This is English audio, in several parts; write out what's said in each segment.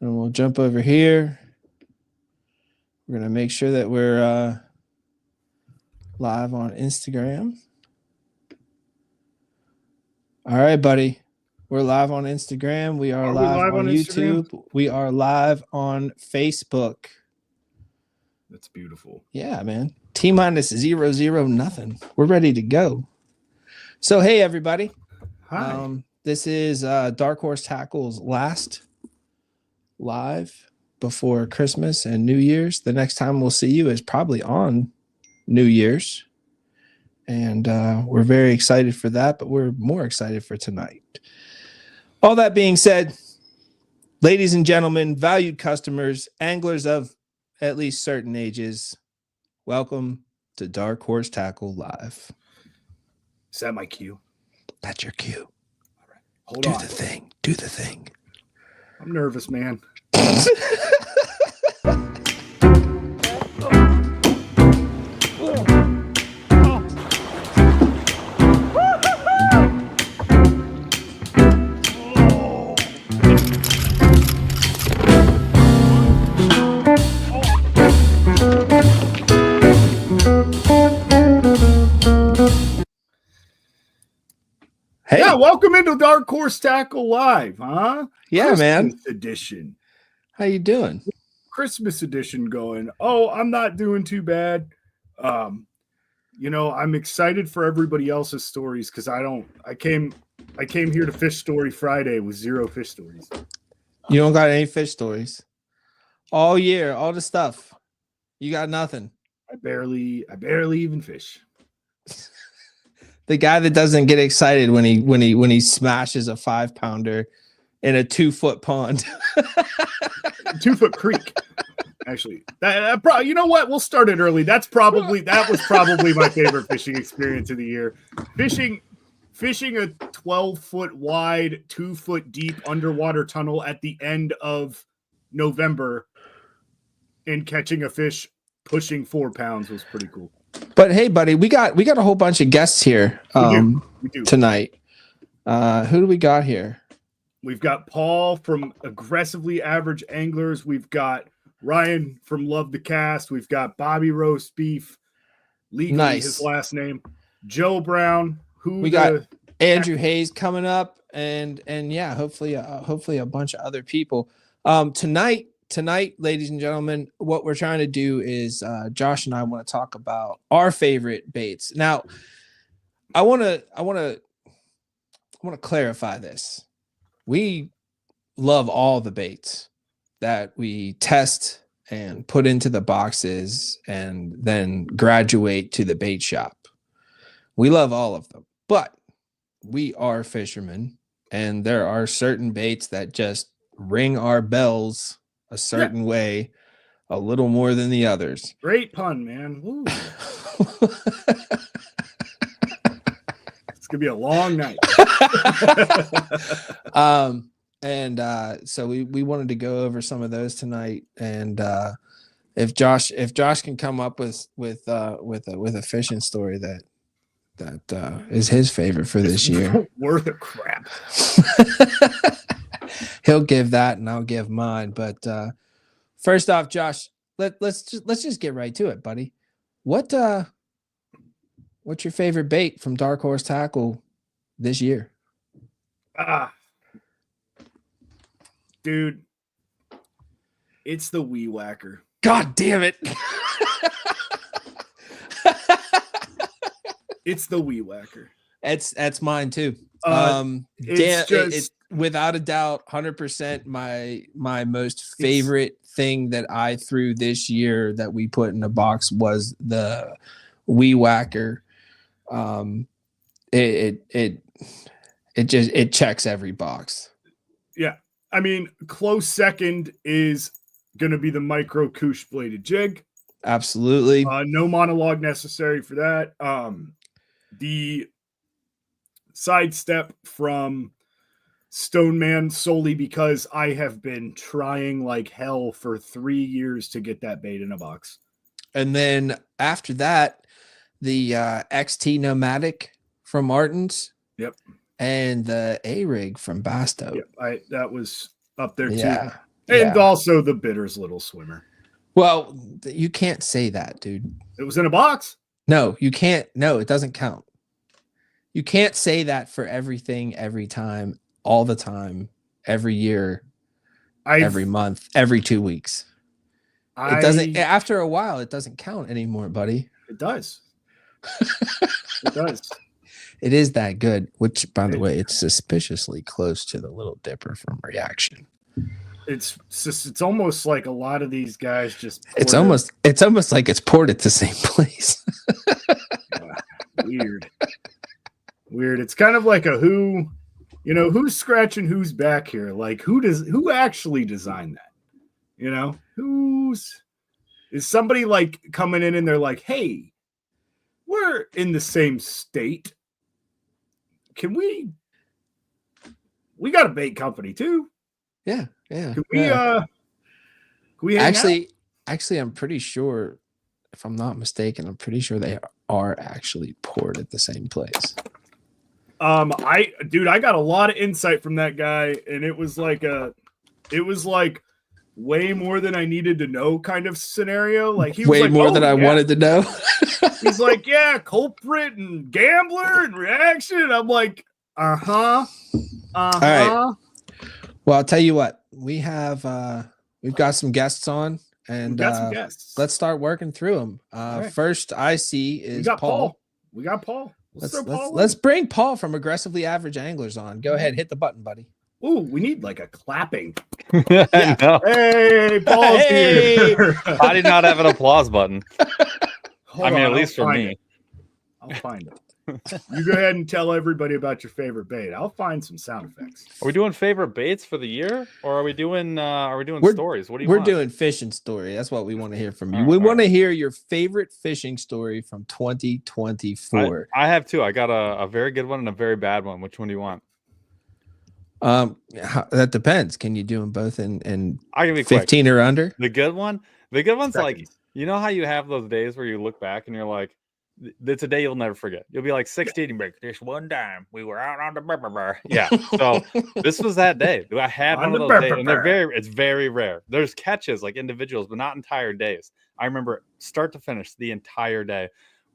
And we'll jump over here. We're going to make sure that we're live on Instagram. All right, buddy. We're live on Instagram. We are live on YouTube. We are live on Facebook. That's beautiful. Yeah, man. T-minus 0, nothing. We're ready to go. So, hey, everybody. Hi. This is Dark Horse Tackle's last live before Christmas and New Year's. The next time we'll see you is probably on New Year's. And we're very excited for that, but we're more excited for tonight. All that being said, ladies and gentlemen, valued customers, anglers of at least certain ages, welcome to Dark Horse Tackle Live. Is that my cue? That's your cue. All right. Hold Do on. the thing. Do the thing. I'm nervous, man. Hey. Yeah, welcome into Dark Horse Tackle Live, huh? Yeah, Christmas man. Edition. How you doing? Christmas edition going. Oh, I'm not doing too bad. I'm excited for everybody else's stories because I came here to Fish Story Friday with 0 fish stories. You don't got any fish stories all year, all the stuff. You got nothing. I barely even fish. The guy that doesn't get excited when he smashes a 5-pounder in a 2-foot pond. 2-foot creek. Actually, you know what? We'll start it early. That was probably my favorite fishing experience of the year. Fishing a 12-foot wide, 2-foot deep underwater tunnel at the end of November and catching a fish pushing 4 pounds was pretty cool. But hey, buddy, we got a whole bunch of guests here we do. Tonight. Who do we got here? We've got Paul from Aggressively Average Anglers. We've got Ryan from Love the Cast. We've got Bobby ROASTBEEF, legally Nice. His last name. Joe Brown. We got Andrew Hayes coming up, and yeah, hopefully a bunch of other people. Tonight, ladies and gentlemen, what we're trying to do is Josh and I want to talk about our favorite baits. Now, I want to clarify this. We love all the baits that we test and put into the boxes and then graduate to the bait shop. We love all of them, but we are fishermen, and there are certain baits that just ring our bells a certain way, a little more than the others. Great pun, man. It's gonna be a long night. So we wanted to go over some of those tonight, and if Josh can come up with a fishing story that is his favorite for this year, worth of crap. He'll give that, and I'll give mine. But first off, Josh, let's just get right to it, buddy. What's your favorite bait from Dark Horse Tackle this year? Dude, it's the Weed Whacker. God damn it! It's the Weed Whacker. That's mine too. It's without a doubt, 100% my most favorite thing that I threw this year that we put in a box was the Weed Whacker. It checks every box. Yeah, I mean, close second is gonna be the micro Koosh bladed jig. Absolutely. No monologue necessary for that. The sidestep from Stoneman solely because I have been trying like hell for 3 years to get that bait in a box. And then after that, the XT Nomadic from Martin's. Yep. And the A-Rig from Basto. Yep. That was up there too. Yeah. And also the Bitter's Little Swimmer. Well, you can't say that, dude. It was in a box. No, you can't. No, it doesn't count. You can't say that for everything, every time, all the time, every year, every month, every 2 weeks. It doesn't. After a while, it doesn't count anymore, buddy. It does. It does. It is that good. Which, by the way, it's suspiciously close to the Little Dipper from Reaction. It's almost like a lot of these guys just. It's almost like it's poured at the same place. Weird. It's kind of like a who's scratching who's back here? Like who actually designed that? Is somebody like coming in and they're like, hey, we're in the same state. Can we got a bait company too? Yeah. Can we actually, I'm pretty sure, if I'm not mistaken, I'm pretty sure they are actually poured at the same place. I got a lot of insight from that guy, and it was like way more than I needed to know kind of scenario. Like he was way more than I wanted to know. He's like, yeah, culprit and gambler and Reaction. And I'm like, All right. Well, I'll tell you what, we've got some guests on, and let's start working through them. Right. First I see is Paul. We got Paul. Let's bring Paul from Aggressively Average Anglers on. Go ahead, hit the button, buddy. Ooh, we need like a clapping. Yeah. No. Hey, Paul's here. I did not have an applause button. At least for me. I'll find it. You go ahead and tell everybody about your favorite bait. I'll find some sound effects. Are we doing favorite baits for the year, or are we doing stories? What do you We're want? doing fishing story. That's what we want to hear from you. We want to hear your favorite fishing story from 2024. I have two. I got a very good one and a very bad one. Which one do you want? That depends. Can you do them both in I can be 15 quick. or under? The good one's like, you know how you have those days where you look back and you're like, it's a day you'll never forget. You'll be like 16 and break this one time we were out on the burr. Yeah. So this was that day. I had one of those days, and it's very rare. There's catches like individuals, but not entire days. I remember start to finish the entire day.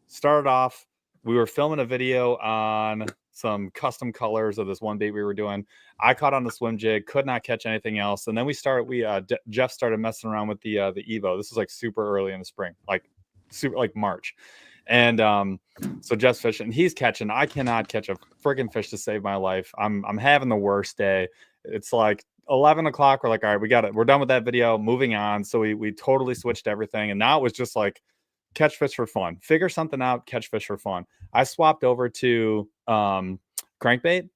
Started off, we were filming a video on some custom colors of this one bait we were doing. I caught on the swim jig, could not catch anything else. And then Jeff started messing around with the Evo. This was like super early in the spring, like March. And so Jeff's fishing, and he's catching. I cannot catch a freaking fish to save my life. I'm having the worst day. It's like 11 o'clock. We're like, all right, we got it. We're done with that video. Moving on. So we totally switched everything. And now it was just like catch fish for fun. Figure something out, catch fish for fun. I swapped over to crankbait,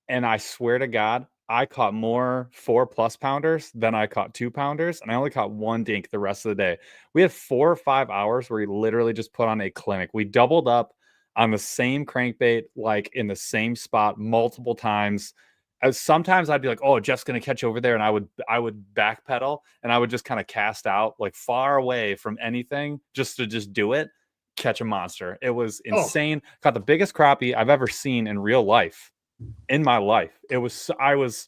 and I swear to God, I caught more 4+ pounders than I caught 2 pounders, and I only caught one dink the rest of the day. We had 4 or 5 hours where we literally just put on a clinic. We doubled up on the same crankbait, like in the same spot multiple times. Sometimes I'd be like, oh, Jeff's going to catch over there. And I would backpedal, and I would just kind of cast out like far away from anything just to do it, catch a monster. It was insane. Caught the biggest crappie I've ever seen in real life. In my life, I was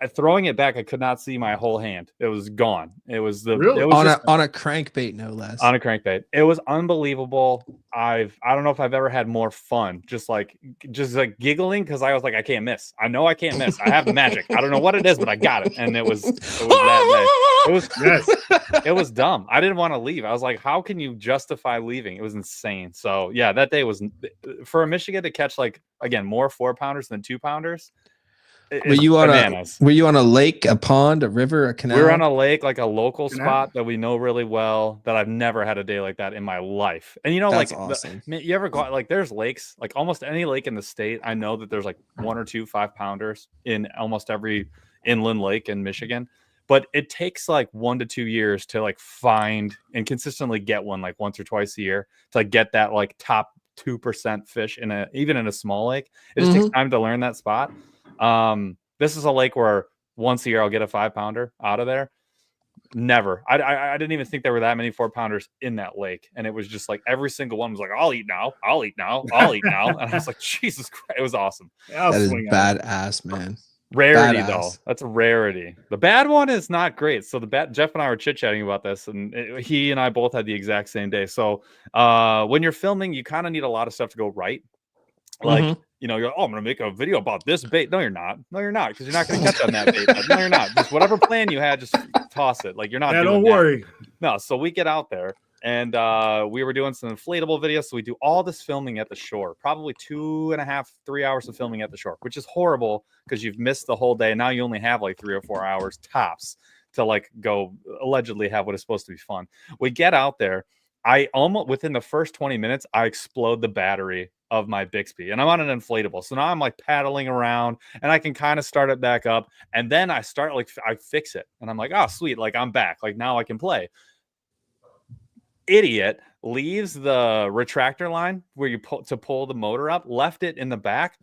throwing it back. I could not see my whole hand. It was gone. It was on a crankbait, no less. On a crankbait. It was unbelievable. I don't know if I've ever had more fun. Just like giggling because I was like, I can't miss. I know I can't miss. I have the magic. I don't know what it is, but I got it. And it was that day. It was dumb. I didn't want to leave. I was like, how can you justify leaving? It was insane. So yeah, that day was for a Michigan to catch like, again, more 4 pounders than 2 pounders. Were you on a lake, a pond, a river, a canal? We were on a lake, like a local spot that we know really well, that I've never had a day like that in my life. And that's like awesome. You ever go like there's lakes, like almost any lake in the state. I know that there's like 1 or 2 5 pounders in almost every inland lake in Michigan. But it takes like 1 to 2 years to like find and consistently get one like once or twice a year to like get that like top 2% fish even in a small lake. It just takes time to learn that spot. This is a lake where once a year I'll get a 5 pounder out of there. Never. I didn't even think there were that many 4 pounders in that lake. And it was just like every single one was like, I'll eat now. I'll eat now. I'll eat now. And I was like, Jesus Christ, it was awesome. That is badass, man. Rarity Badass. though. That's a rarity. The bad one is not great. So Jeff and I were chit-chatting about this, and he and I both had the exact same day. So when you're filming, you kind of need a lot of stuff to go right. Like, you're, I'm gonna make a video about this bait. No, you're not. No, you're not, because you're not gonna catch on that bait. No, you're not. Just whatever plan you had, just toss it. Like, you're not doing don't that. worry. No, so we get out there, and we were doing some inflatable videos. So we do all this filming at the shore, probably 2.5, 3 hours of filming at the shore, which is horrible because you've missed the whole day. And now you only have like 3 or 4 hours tops to like go allegedly have what is supposed to be fun. We get out there. I almost, within the first 20 minutes, I explode the battery of my Bixby, and I'm on an inflatable. So now I'm like paddling around, and I can kind of start it back up. And then I start, like, I fix it, and I'm like, oh, sweet. Like, I'm back. Like, now I can play. Idiot leaves the retractor line where you pull the motor up, left it in the back,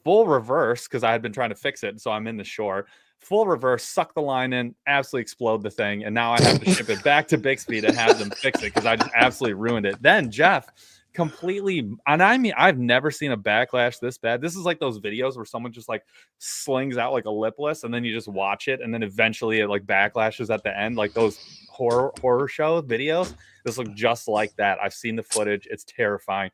full reverse, because I had been trying to fix it. So I'm in the shore, full reverse, suck the line in, absolutely explode the thing. And now I have to ship it back to Bixby to have them fix it, because I just absolutely ruined it. Then Jeff completely, and I mean, I've never seen a backlash this bad. This is like those videos where someone just like slings out like a lipless, and then you just watch it, and then eventually it like backlashes at the end, like those horror show videos. This looked just like that. I've seen the footage. It's terrifying.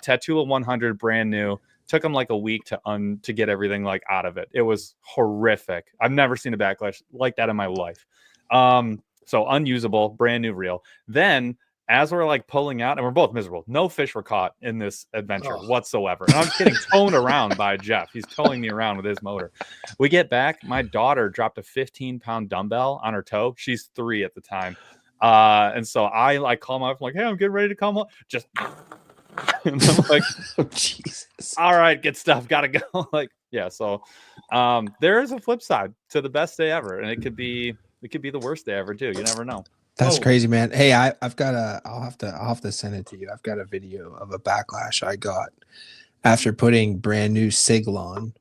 Tattoo 100, brand new. Took them like a week to get everything like out of it. It was horrific. I've never seen a backlash like that in my life. So unusable, brand new reel. Then as we're like pulling out, and we're both miserable, no fish were caught in this adventure whatsoever. And I'm getting towed around by Jeff. He's towing me around with his motor. We get back. My daughter dropped a 15-pound dumbbell on her toe. She's 3 at the time. And so I like call my wife, I'm like, hey, I'm getting ready to come home. Just and I'm like, Oh, Jesus. all right, good stuff. Gotta go. Like, yeah. So there is a flip side to the best day ever, and it could be the worst day ever too. You never know. That's crazy, man. Hey, I've got I'll have to send it to you. I've got a video of a backlash I got after putting brand new Siglon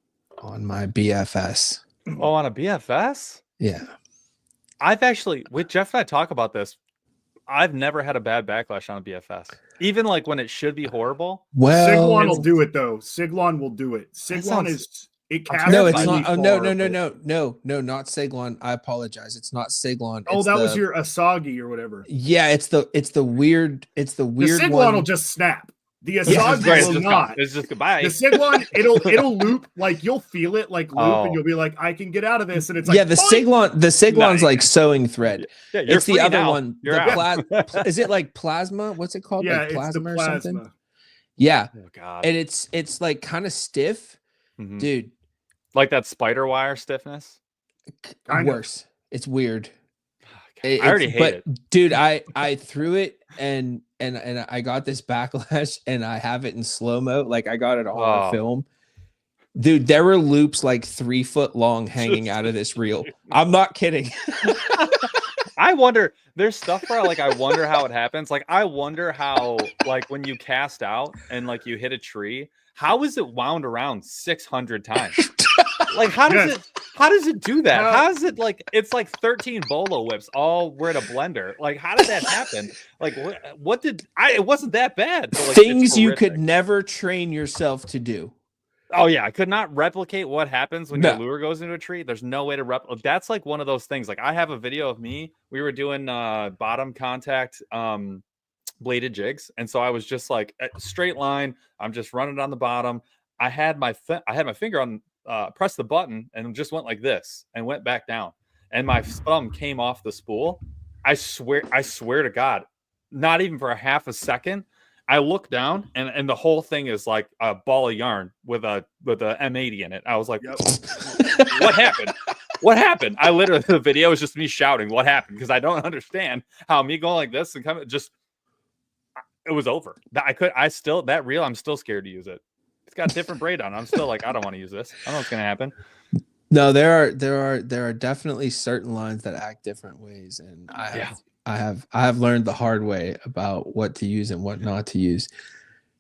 on my BFS. Oh, on a BFS? Yeah. I've actually, with Jeff and I talk about this, I've never had a bad backlash on a BFS. Even like when it should be horrible. Well, Siglon will do it though. Siglon will do it. Siglon is it casts. No, it's not. really No, far, not Siglon. I apologize. It's not Siglon. Oh, it's that was your Asagi or whatever. Yeah, it's the weird. It's the weird Siglon one. will just snap. The Yes, Asagi will not. It's just goodbye. The Siglon, it'll loop, like you'll feel it like loop, and you'll be like, I can get out of this. And it's like, yeah, the Siglon's like sewing thread. Yeah, it's the other one. You're is it like plasma? What's it called? Yeah, like plasma, it's the or something? Yeah. Oh, God. And it's like kind of stiff, dude. Like that spider wire stiffness. Worse. It's weird. I already hate it. Dude, I threw it and I got this backlash, and I have it in slow-mo. Like, I got it all on film. Dude, there were loops like 3 foot long hanging out of this reel. I'm not kidding. I wonder, there's stuff where like I wonder how it happens. Like, I wonder how, like, when you cast out and like you hit a tree, how is it wound around 600 times? Like, how does it do that? How is it like, it's like 13 bolo whips all were in a blender? Like, how did that happen? Like, it wasn't that bad. But, like, things you could never train yourself to do. Oh yeah, I could not replicate what happens when your lure goes into a tree. There's no way to replicate. That's like one of those things. Like, I have a video of me. We were doing bottom contact bladed jigs, and so I was just like straight line. I'm just running on the bottom. I had my finger on press the button and just went like this and went back down, and my thumb came off the spool. I swear to God, not even for a half a second. I look down and the whole thing is like a ball of yarn with a M80 in it. I was like, what happened? What happened? I literally, the video is just me shouting, what happened? Because I don't understand how me going like this and coming, just, it was over. That reel, I'm still scared to use it. It's got a different braid on. I'm still like, I don't want to use this. I don't know what's going to happen. No, there are definitely certain lines that act different ways. And I have learned the hard way about what to use and what not to use.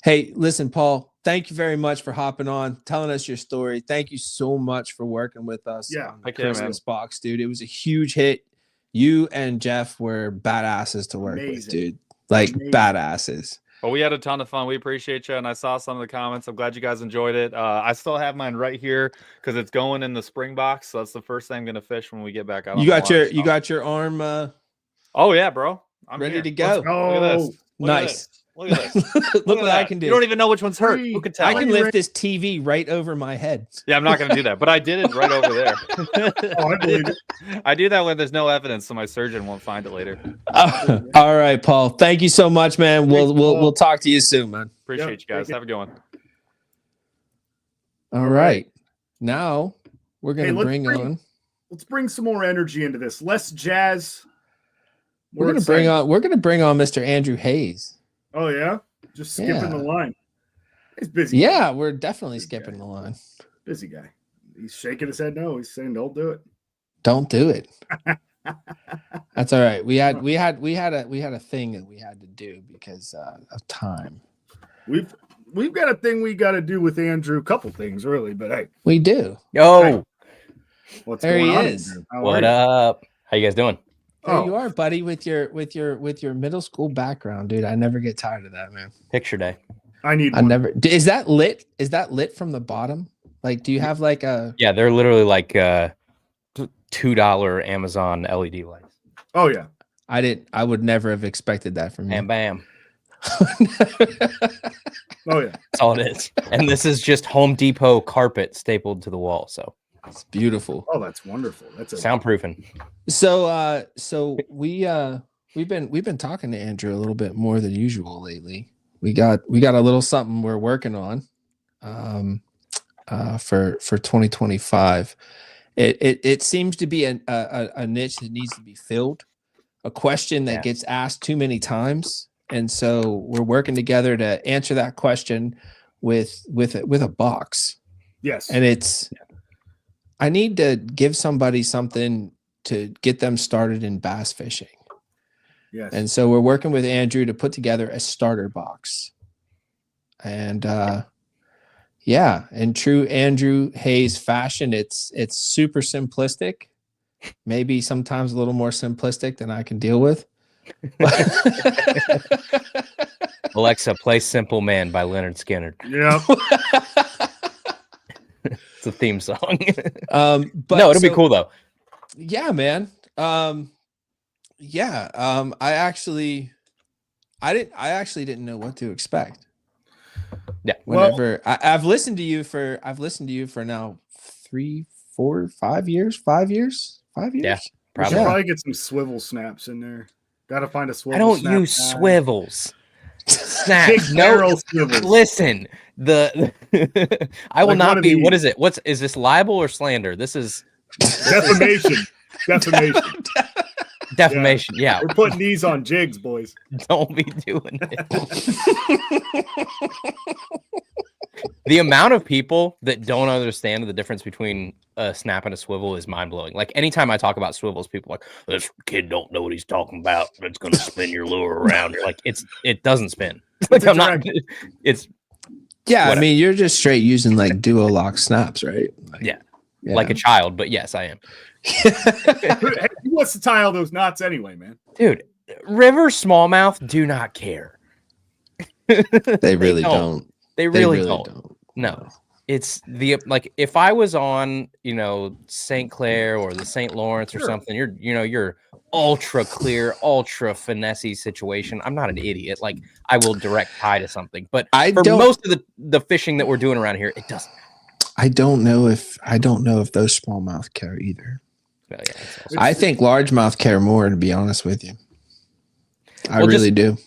Hey, listen, Paul, thank you very much for hopping on, telling us your story. Thank you so much for working with us. Yeah, on the Christmas box, dude. It was a huge hit. You and Jeff were badasses to work with, dude. Like, badasses. Well, we had a ton of fun. We appreciate you, and I saw some of the comments. I'm glad you guys enjoyed it. I still have mine right here because it's going in the spring box. So that's the first thing I'm gonna fish when we get back out. You got your arm Oh yeah, bro. I'm ready here. to go. Let's go. Look at this. Look at Nice. this. Look at this. Look at what I that. can do. You don't even know which one's hurt. Who can tell? I can lift this TV right over my head. Yeah, I'm not going to do that, but I did it right over there. Oh, I believe it. I do that when there's no evidence, so my surgeon won't find it later. All right, Paul. Thank you so much, man. Thanks, We'll talk to you soon, man. Appreciate you guys. Have a good one. All right. Now we're Hey, gonna let's bring some more energy into this. Less jazz. we're gonna bring on Mr. Andrew Hayes. Oh yeah, just skipping the line. He's busy. Yeah, we're definitely skipping the line. Busy guy. He's shaking his head no. He's saying don't do it. Don't do it. That's all right. We had a thing that we had to do because of time. We've got a thing we got to do with Andrew. A couple things really, but hey, We do. Yo, Hey. What's There going he on? is. Andrew? How what are you? up? How you guys doing? There you are, buddy, with your middle school background, dude. I never get tired of that, man. Picture day. I need. I one. never. Is that lit? Is that lit from the bottom? Like, do you have like a? Yeah, they're literally like $2 Amazon LED lights. Oh yeah. I would never have expected that from you. Bam, bam. Oh yeah. That's all it is. And this is just Home Depot carpet stapled to the wall. So It's beautiful. Oh, that's wonderful. That's a soundproofing. So we've been talking to Andrew a little bit more than usual lately. We got a little something we're working on for 2025. It seems to be a niche that needs to be filled, a question that gets asked too many times, and so we're working together to answer that question with a box. Yes. And I need to give somebody something to get them started in bass fishing. Yes. And so we're working with Andrew to put together a starter box. And in true Andrew Hayes fashion, it's super simplistic, maybe sometimes a little more simplistic than I can deal with. Alexa, play Simple Man by Leonard Skinner. Yeah. It's a theme song. But no, it'll be cool though. Yeah, man. I actually didn't know what to expect. Yeah. Whenever I've listened to you for now 3, 4, 5 years. 5 years. Yeah, We should probably. probably get some swivel snaps in there. Got to find a swivel. I don't snap use guy. swivels. Snap. Big No, barrel swivels. listen. I will Like one not of be. these. What is it? Is this libel or slander? This is Defamation. Defamation. defamation. Yeah. We're putting these on jigs, boys. Don't be doing it. The amount of people that don't understand the difference between a snap and a swivel is mind blowing. Like anytime I talk about swivels, people are like, this kid don't know what he's talking about. It's gonna spin your lure around. You're like, it doesn't spin. Like I'm not. It's Yeah, whatever. I mean, you're just straight using like duo lock snaps, right? Yeah. Like a child, but yes, I am. Hey, who wants to tie all those knots anyway, man? Dude, river smallmouth do not care. They really don't. They They really don't. No. It's if I was on, St. Clair or the St. Lawrence or something, you're ultra clear, ultra finessey situation. I'm not an idiot. Like I will direct tie to something, but most of the fishing that we're doing around here, it doesn't. I don't know if those smallmouth care either. Well, yeah, I think largemouth care more, to be honest with you. I really do.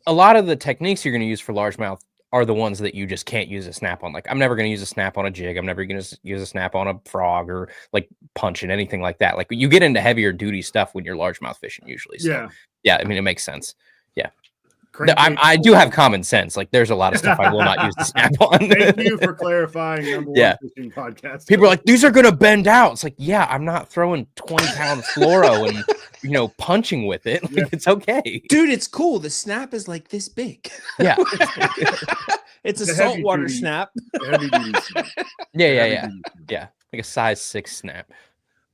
A lot of the techniques you're going to use for largemouth are the ones that you just can't use a snap on. Like I'm never going to use a snap on a jig. I'm never going to use a snap on a frog or like punching anything like that. Like you get into heavier duty stuff when you're largemouth fishing usually. So, yeah. I mean, it makes sense. Yeah. I do have common sense. Like there's a lot of stuff I will not use the snap on. Thank you for clarifying. Number one fishing podcast. People are like, these are going to bend out. It's like, yeah, I'm not throwing 20-pound fluoro and, punching with it. Like, it's okay. Dude, it's cool. The snap is like this big. Yeah. It's a saltwater snap. Heavy duty snap. Yeah. Like a size 6 snap.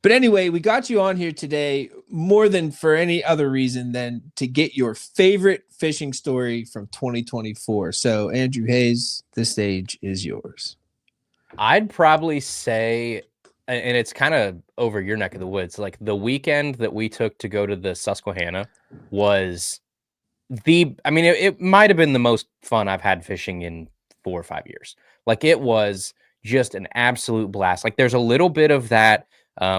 But anyway, we got you on here today more than for any other reason than to get your favorite fishing story from 2024. So, Andrew Hayes, the stage is yours. I'd probably say, and it's kind of over your neck of the woods, like the weekend that we took to go to the Susquehanna was it might have been the most fun I've had fishing in 4 or 5 years. Like it was just an absolute blast. Like there's a little bit of that.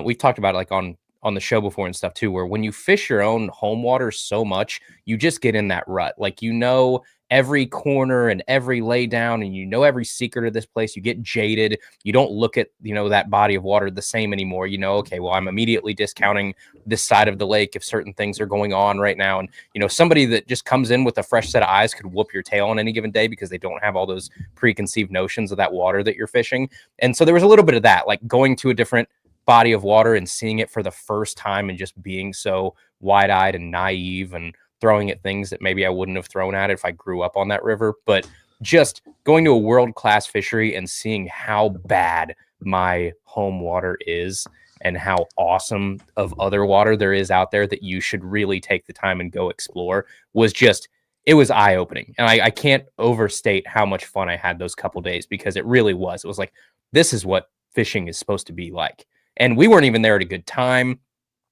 We've talked about it like on the show before and stuff too, where when you fish your own home water so much, you just get in that rut. Like, you know, every corner and every lay down, and you know every secret of this place. You get jaded. You don't look at, you know, that body of water the same anymore. You know, okay, well, I'm immediately discounting this side of the lake if certain things are going on right now. And, you know, somebody that just comes in with a fresh set of eyes could whoop your tail on any given day because they don't have all those preconceived notions of that water that you're fishing. And so there was a little bit of that, like going to a different body of water and seeing it for the first time and just being so wide-eyed and naive and throwing at things that maybe I wouldn't have thrown at if I grew up on that river. But just going to a world-class fishery and seeing how bad my home water is and how awesome of other water there is out there that you should really take the time and go explore was just, it was eye-opening. And I can't overstate how much fun I had those couple days, because it really was. It was like, this is what fishing is supposed to be like. And we weren't even there at a good time.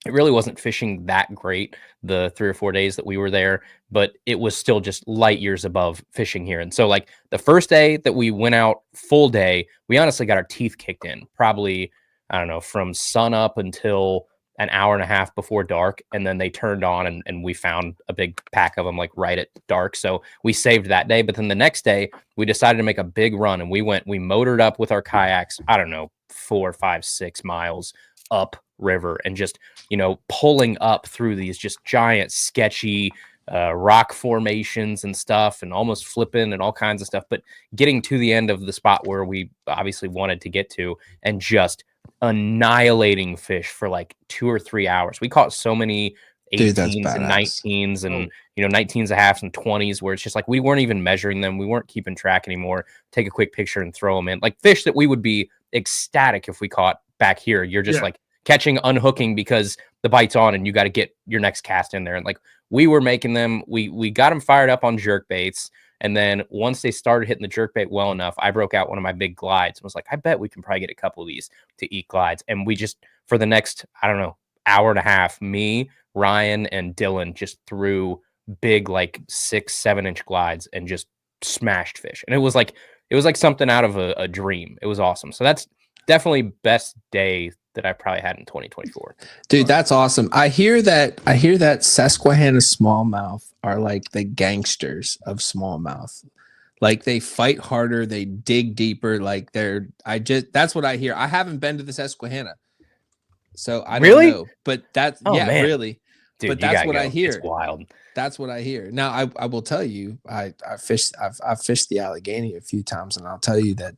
It really wasn't fishing that great the 3 or 4 days that we were there, but it was still just light years above fishing here. And so like the first day that we went out full day, we honestly got our teeth kicked in probably, I don't know, from sun up until an hour and a half before dark. And then they turned on and we found a big pack of them like right at dark. So we saved that day. But then the next day we decided to make a big run, and we motored up with our kayaks, I don't know, 4, 5, 6 miles up river, and just, you know, pulling up through these just giant sketchy rock formations and stuff, and almost flipping and all kinds of stuff, but getting to the end of the spot where we obviously wanted to get to, and just annihilating fish for like 2 or 3 hours. We caught so many 18s and 19s and, you know, 19s and halves and 20s, where it's just like we weren't even measuring them. We weren't keeping track anymore. Take a quick picture and throw them in. Like fish that we would be ecstatic if we caught back here. You're just like catching, unhooking because the bite's on and you got to get your next cast in there. And like we were making them, we got them fired up on jerk baits. And then once they started hitting the jerk bait well enough, I broke out one of my big glides and was like, I bet we can probably get a couple of these to eat glides. And we just, for the next, I don't know, hour and a half, me, Ryan, and Dylan just threw big, like 6-7 inch glides and just smashed fish. And it was like something out of a dream. It was awesome. So that's definitely best day that I probably had in 2024. Dude, that's awesome. I hear that Susquehanna smallmouth are like the gangsters of smallmouth. Like they fight harder, they dig deeper. Like that's what I hear. I haven't been to the Susquehanna, so I don't know. But that's man. Really. Dude, but that's what I hear. It's wild. That's what I hear. Now I will tell you, I've fished the Allegheny a few times, and I'll tell you that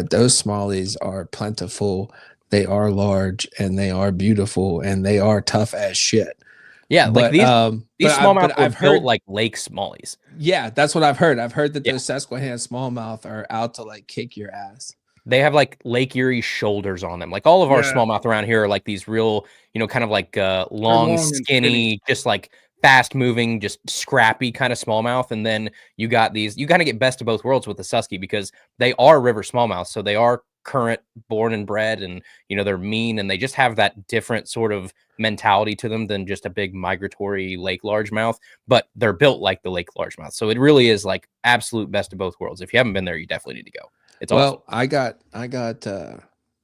those smallies are plentiful. They are large and they are beautiful and they are tough as shit. Yeah, like these smallmouth I've heard like lake smallies. Yeah, that's what I've heard. I've heard that those Susquehanna smallmouth are out to like kick your ass. They have like Lake Erie shoulders on them. Like all of our smallmouth around here are like these real, you know, kind of like long, skinny, just like fast moving, just scrappy kind of smallmouth. And then you got these, you kind of get best of both worlds with the Susky, because they are river smallmouth. So they are current born and bred, and, you know, they're mean, and they just have that different sort of mentality to them than just a big migratory lake largemouth, but they're built like the lake largemouth. So it really is like absolute best of both worlds. If you haven't been there, you definitely need to go. It's awesome. I got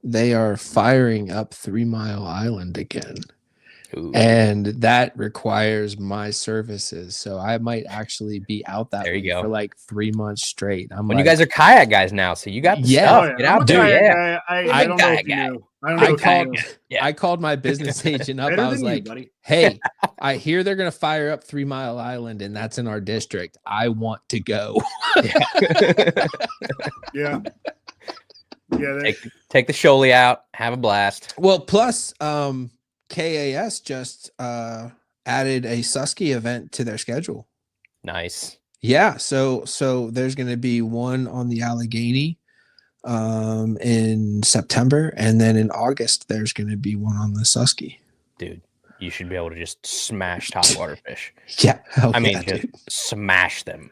they are firing up 3 Mile Island again. Ooh. And that requires my services, so I might actually be out that way for like 3 months straight. You guys are kayak guys now, so you got the stuff. Get out there. I don't know if you knew. I called my business agent up. I was like, hey, I hear they're gonna fire up 3 Mile Island, and that's in our district. I want to go. Yeah. Take the Sholey out, have a blast. Well, plus KAS just added a Susky event to their schedule. Nice. Yeah, so there's going to be one on the Allegheny in September, and then in August there's going to be one on the Susky. Dude, you should be able to just smash topwater fish. Yeah, I mean, yeah, just dude. smash them.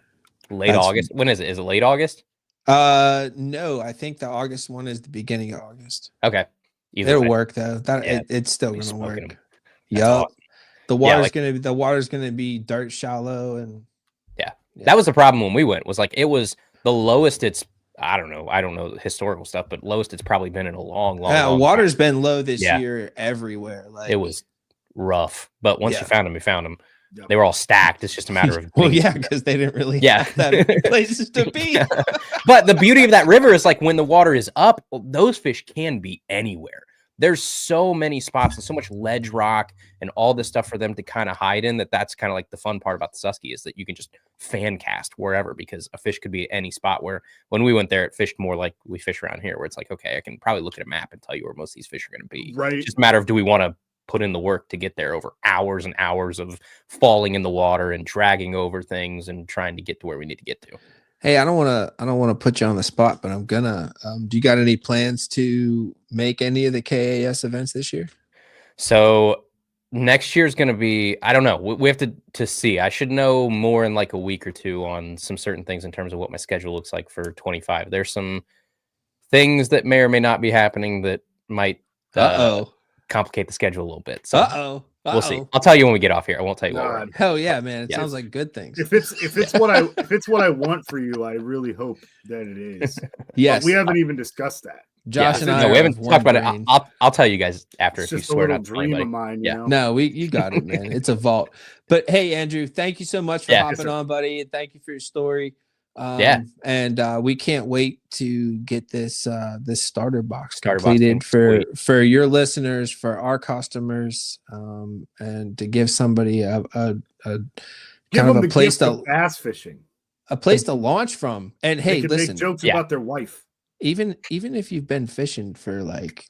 Late That's- August. When is it? Is it late August? No, I think the August one is the beginning of August. Okay. It'll work though. Yeah, It's still be gonna smoking work. 'em. That's Yup. awesome. The Yeah, water's gonna be dirt shallow, and Yeah. That was the problem when we went. Was like it was the lowest it's I don't know historical stuff, but lowest it's probably been in a long water's time. been low this Yeah. year everywhere. Like It was rough. But once Yeah. you found them, you found them. Yep. They were all stacked. It's just a matter of well, being- yeah, because they didn't really Yeah. have that many places to be. But the beauty of that river is like when the water is up, those fish can be anywhere. There's so many spots and so much ledge rock and all this stuff for them to kind of hide in that's kind of like the fun part about the Susky is that you can just fan cast wherever because a fish could be at any spot. Where when we went there, it fished more like we fish around here, where it's like, okay, I can probably look at a map and tell you where most of these fish are going to be. Right. It's just a matter of do we want to put in the work to get there over hours and hours of falling in the water and dragging over things and trying to get to where we need to get to. Hey, I don't want to put you on the spot, but I'm gonna. Do you got any plans to make any of the KAS events this year? So next year's going to be, I don't know. We have to see. I should know more in like a week or two on some certain things in terms of what my schedule looks like for 25. There's some things that may or may not be happening that might complicate the schedule a little bit. So we'll see. I'll tell you when we get off here. I won't tell you what. God. Hell yeah, man! It Yeah. sounds like good things. If it's what I want for you, I really hope that it is. Yes, But we haven't even discussed that. Josh and I. No, we are haven't of talked one about brain. it. I'll tell you guys after It's if you just a swear little not to tell dream anybody. of mine. Yeah. You know? No, you got it, man. It's a vault. But hey, Andrew, thank you so much for Yeah. hopping on, buddy, and thank you for your story. Yeah. And we can't wait to get this this starter box Starter box completed can for your listeners, for our customers, and to give somebody a Give kind them of the a place gift of to bass fishing. launch from. And They hey, can listen, make jokes Yeah. about their wife. even if you've been fishing for like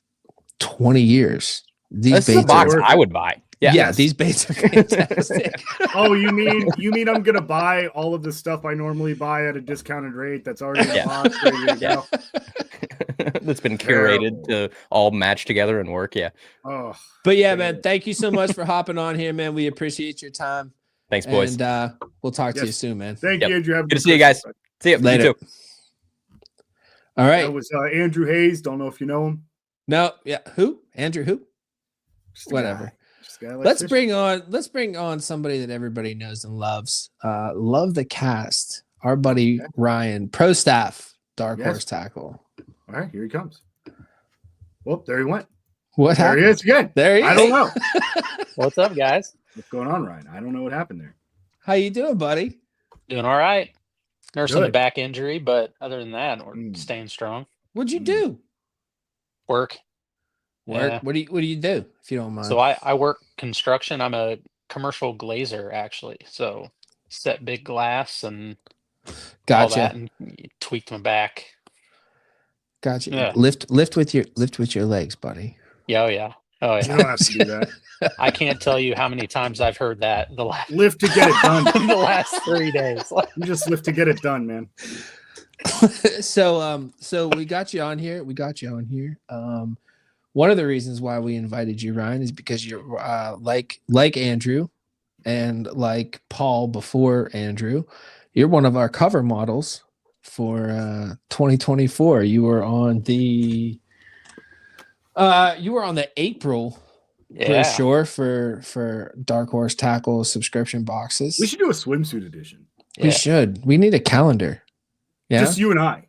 20 years, these This is a baits box worth I it. would buy. yeah, Yeah. these baits are fantastic. Oh, you mean I'm gonna buy all of the stuff I normally buy at a discounted rate that's already in a Yeah. box ready to go? That's been curated to all match together and work. Yeah. Oh, But yeah, man, thank you so much for hopping on here, man. We appreciate your time. Thanks, boys. And we'll talk to you Yes. soon, man. thank Yep. you, Andrew. Have a Good to good see you guys. Christmas. See you Later. You too. All right. That was Andrew Hayes. Don't know if you know him. No, yeah. Who? Andrew who? Just a Whatever. guy. Just a guy like Let's fishing. bring on somebody that everybody knows and loves. Love the cast. Our buddy Ryan, pro staff, Dark Yes. Horse Tackle. All right, here he comes. Well, there he went. What There happened? he is again. There he I is. don't know What's up, guys? what's going on, Ryan. I don't know what happened there. How you doing, buddy? Doing all right. Nursing a Good. back injury, but other than that, we're Mm. staying strong. What'd you do? Work. Work. Yeah. What do you do, if you don't mind? So I work construction. I'm a commercial glazer, actually. So set big glass and all gotcha. that, and tweaked my back. Gotcha. Yeah. Lift with your legs, buddy. Yeah, oh yeah, oh You yeah. don't have to do that. I can't tell you how many times I've heard that the last Lift to get it done. the last 3 days. You just lift to get it done, man. So we got you on here. One of the reasons why we invited you, Ryan, is because you're like Andrew and like Paul before Andrew, you're one of our cover models for 2024. You were on the April Yeah. brochure for Dark Horse Tackle subscription boxes. We should do a swimsuit edition. We Yeah. should. We need a calendar. Yeah, Just you and I.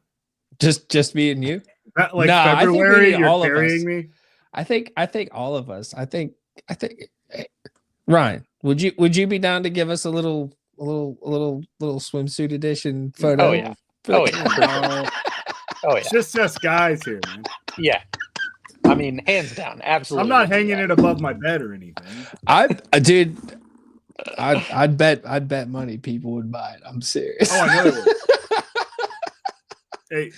just me and you. That, like No, I think we February, need you're all of us. carrying me. I think all of us. I think Ryan, would you be down to give us a little swimsuit edition photo? Oh yeah. for the Oh, yeah. camera? Oh yeah. It's just us guys here, man. Yeah. I mean, hands down, absolutely. I'm not hanging it above my bed or anything. Dude, I'd bet money people would buy it. I'm serious. Oh, I know they would. Hey.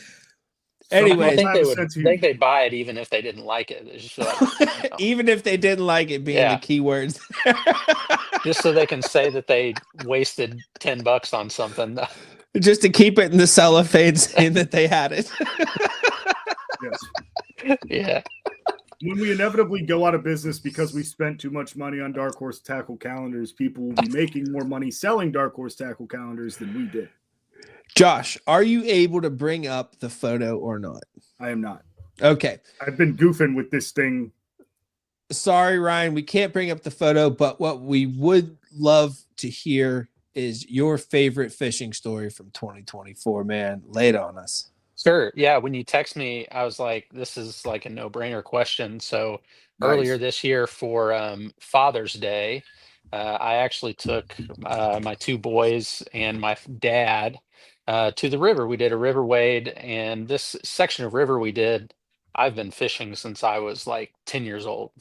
Anyways. I think they have a would. sense of I think they'd buy it even if they didn't like it. It's just like, you know, Even if they didn't like it being Yeah. the keywords. just so they can say that they wasted $10 on something. Just to keep it in the cellophane saying that they had it. Yeah. When we inevitably go out of business because we spent too much money on Dark Horse tackle calendars, people will be making more money selling Dark Horse tackle calendars than we did. Josh, are you able to bring up the photo or not? I am not. Okay. I've been goofing with this thing. Sorry, Ryan, we can't bring up the photo, but what we would love to hear is your favorite fishing story from 2024, man. Lay it on us. Sure. Yeah. When you text me, I was like, this is like a no-brainer question. So earlier Nice. this year for Father's Day, I actually took my two boys and my dad to the river. We did a river wade, and this section of river we did, I've been fishing since I was like 10 years old.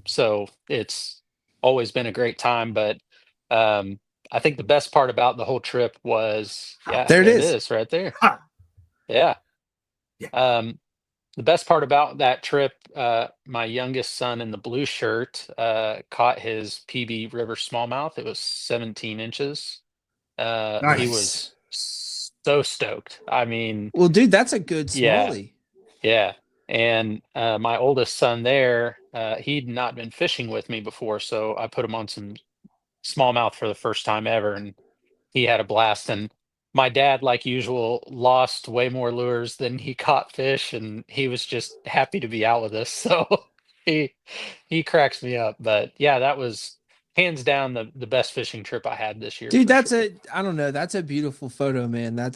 So it's always been a great time. But I think the best part about the whole trip was, yeah, There it is. It is right there. Ha! Yeah. Yeah. The best part about that trip, my youngest son in the blue shirt caught his PB River smallmouth. It was 17 inches. He Nice. was so stoked. I mean, Well, dude, that's a good Yeah. smallie. yeah. And my oldest son there, he'd not been fishing with me before, so I put him on some smallmouth for the first time ever, and he had a blast. And my dad, like usual, lost way more lures than he caught fish, and he was just happy to be out with us. So he cracks me up. But yeah, that was hands down the best fishing trip I had this year. Dude, for that's sure. I don't know, that's a beautiful photo, man. It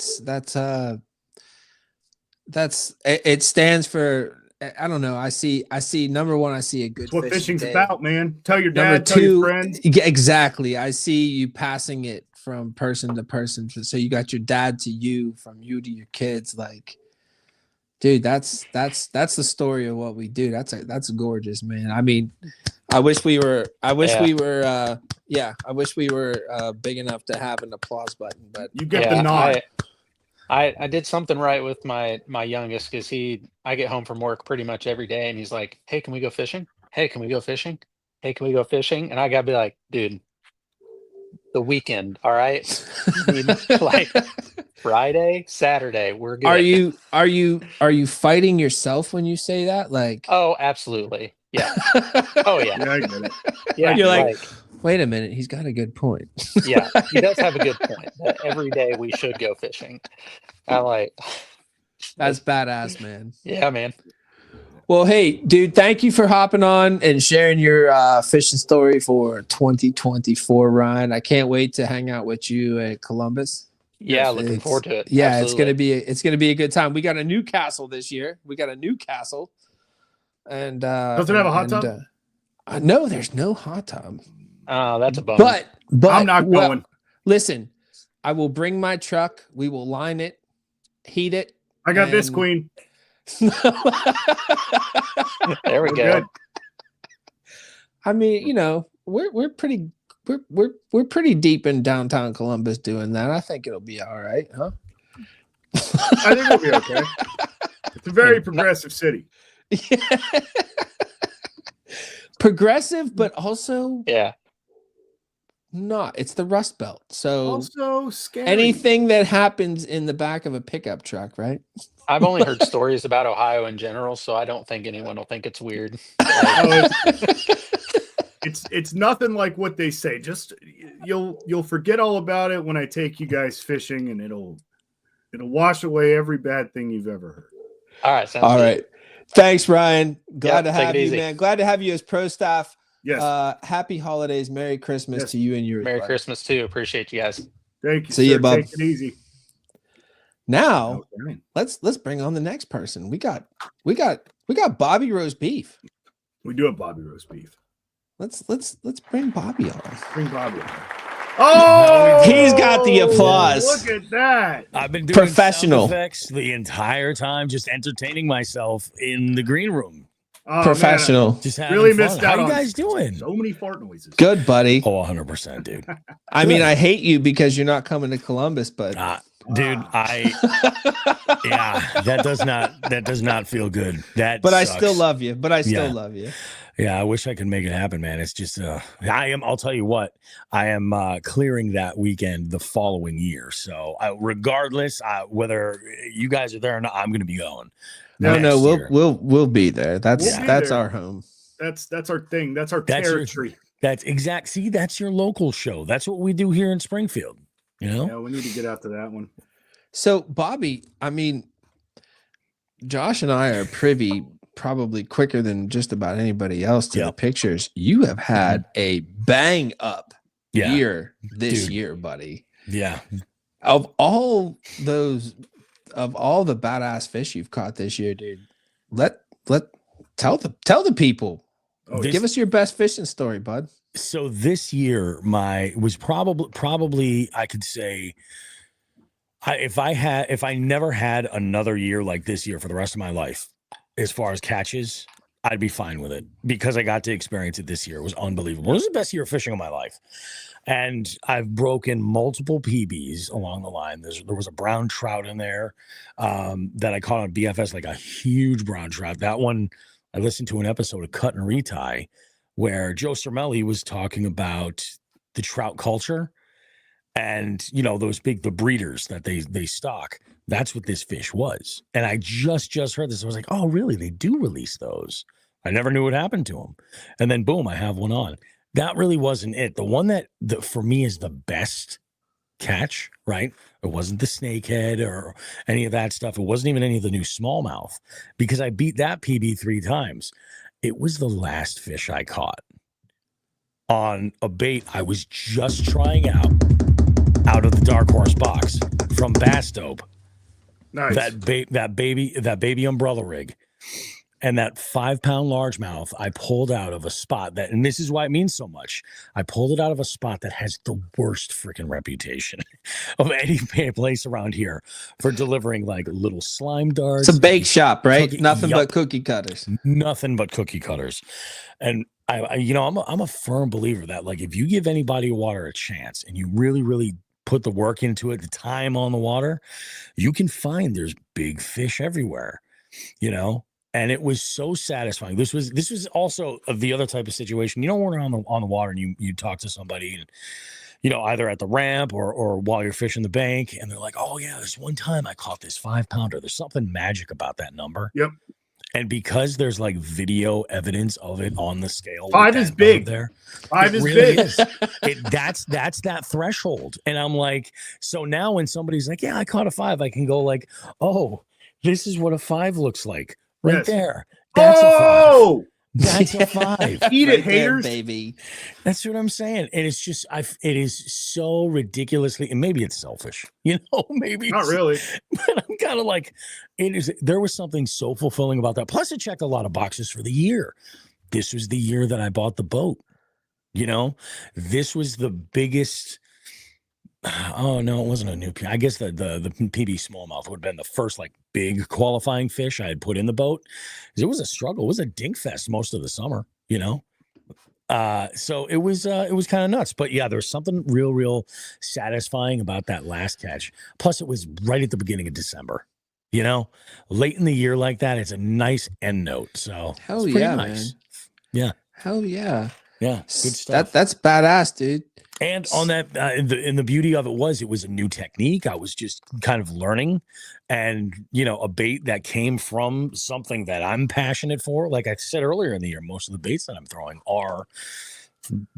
stands for, I don't know. I see number one, I see a good That's what fishing fishing's day. about, man. Tell your Number dad, tell your two, friends. yeah, exactly. I see you passing it from person to person. So you got your dad to you, from you to your kids. Like, dude, that's the story of what we do. That's gorgeous, man. I mean, I wish we were big enough to have an applause button, but You get the nod. I did something right with my youngest, because I get home from work pretty much every day, and he's like, "Hey, can we go fishing? Hey, can we go fishing? Hey, can we go fishing?" And I gotta be like, "Dude, the weekend, all right? I mean, like Friday, Saturday, we're good." Are you fighting yourself when you say that? Like, Oh, absolutely. Yeah. Oh yeah. Yeah, I get it. Yeah. You're like, wait a minute, he's got a good point. yeah, he does have a good point. That every day we should go fishing. I like. That's badass, man. Yeah, man. Well, hey, dude, thank you for hopping on and sharing your fishing story for 2024, Ryan. I can't wait to hang out with you at Columbus. Yeah, looking forward to it. Yeah, Absolutely. it's gonna be a good time. We got a new castle this year. And Does it have a hot tub? No, there's no hot tub. Oh, that's a bummer. But I'm not going. Listen, I will bring my truck. We will line it, heat it. I got this, and- Queen. There we We're go. good. I mean, you know, we're pretty deep in downtown Columbus doing that. I think it'll be all right, huh? I think it'll be okay. It's a very progressive city. Progressive, but also Yeah. not. It's the Rust Belt. So Also scary. anything that happens in the back of a pickup truck, right? I've only heard stories about Ohio in general, so I don't think anyone will think it's weird. Oh, it's nothing like what they say. Just you'll forget all about it when I take you guys fishing, and it'll wash away every bad thing you've ever heard. All right. Sounds All good. right. Thanks, Ryan. Glad to Yep, take have it you, easy. man. Glad to have you as pro staff. Yes. Happy holidays. Merry Christmas Yes. to you and yours. Merry buddy. Christmas too. Appreciate you guys. Thank you. See ya, sir. bub. Take it easy. Now Okay. let's bring on the next person. We got Bobby Roast Beef. We do have Bobby roast beef. Let's bring Bobby on. Bring Bobby on. Oh, He's got the applause. Look at that. I've been doing Professional. sound effects the entire time, just entertaining myself in the green room. Oh, Professional. Just having Really fun. missed out How you on guys doing? So many fart noises. Good, buddy. Oh, 100%, dude. I mean, I hate you because you're not coming to Columbus, but Ah, dude, that does not feel good. But I sucks. still love you. Yeah. Love you. Yeah, I wish I could make it happen, man. It's just I'll tell you what, I am clearing that weekend the following year. So regardless whether you guys are there or not, I'm going to be going. No, we'll be there. That's there. our home. That's our thing. That's our territory. That's exact. See, that's your local show. That's what we do here in Springfield. You know? Yeah, we need to get out to that one. So, Bobby, I mean, Josh and I are privy probably quicker than just about anybody else to the pictures. You have had a bang up year this year, buddy. Yeah. Of all the badass fish you've caught this year, dude, tell the people. Give us your best fishing story, bud. So this year, was probably I could say, if I never had another year like this year for the rest of my life, as far as catches, I'd be fine with it because I got to experience it this year. It was unbelievable. It was the best year of fishing of my life. And I've broken multiple PBs along the line. There was a brown trout in there that I caught on BFS, like a huge brown trout. That one, I listened to an episode of Cut and Retie where Joe Cermelli was talking about the trout culture and, the breeders that they stock. That's what this fish was. And I just heard this. I was like, oh, really? They do release those. I never knew what happened to them. And then boom, I have one on. That really wasn't it. The one that for me is the best catch, right? It wasn't the snakehead or any of that stuff. It wasn't even any of the new smallmouth because I beat that PB 3 times. It was the last fish I caught on a bait I was just trying out of the Dark Horse box from Bass Dope. Nice. That baby umbrella rig. And that 5-pound largemouth I pulled out of a spot and this is why it means so much. I pulled it out of a spot that has the worst freaking reputation of any place around here for delivering like little slime darts. It's a bake shop, right? Nothing but cookie cutters. Nothing but cookie cutters. And I'm a firm believer that like if you give any body of water a chance and you really, really put the work into it, the time on the water, you can find there's big fish everywhere, And it was so satisfying. This was also the other type of situation. When you're on the water and you talk to somebody and, either at the ramp or while you're fishing the bank and they're like, oh yeah, there's one time I caught this 5-pounder. There's something magic about that number. Yep. And because there's like video evidence of it on the scale. 5 is big. 5 is big. Is. That's that threshold. And I'm like, so now when somebody's like, yeah, I caught a 5, I can go like, oh, this is what a 5 looks like. Right there. That's a 5. That's a 5. Eat it, haters, baby. That's what I'm saying. And it's just, it is so ridiculously, and maybe it's selfish, maybe not really. But I'm kind of like, there was something so fulfilling about that. Plus, it checked a lot of boxes for the year. This was the year that I bought the boat. This was the biggest. Oh no, it wasn't a new. I guess the PB smallmouth would have been the first like big qualifying fish I had put in the boat. It was a struggle. It was a dink fest most of the summer, So it was kind of nuts. But yeah, there's something real satisfying about that last catch. Plus, it was right at the beginning of December. Late in the year like that, it's a nice end note. So hell yeah, nice. Man. Yeah. Hell yeah. Yeah. Good stuff. That's badass, dude. And on that, and the beauty of it was a new technique. I was just kind of learning, and a bait that came from something that I'm passionate for. Like I said earlier in the year, most of the baits that I'm throwing are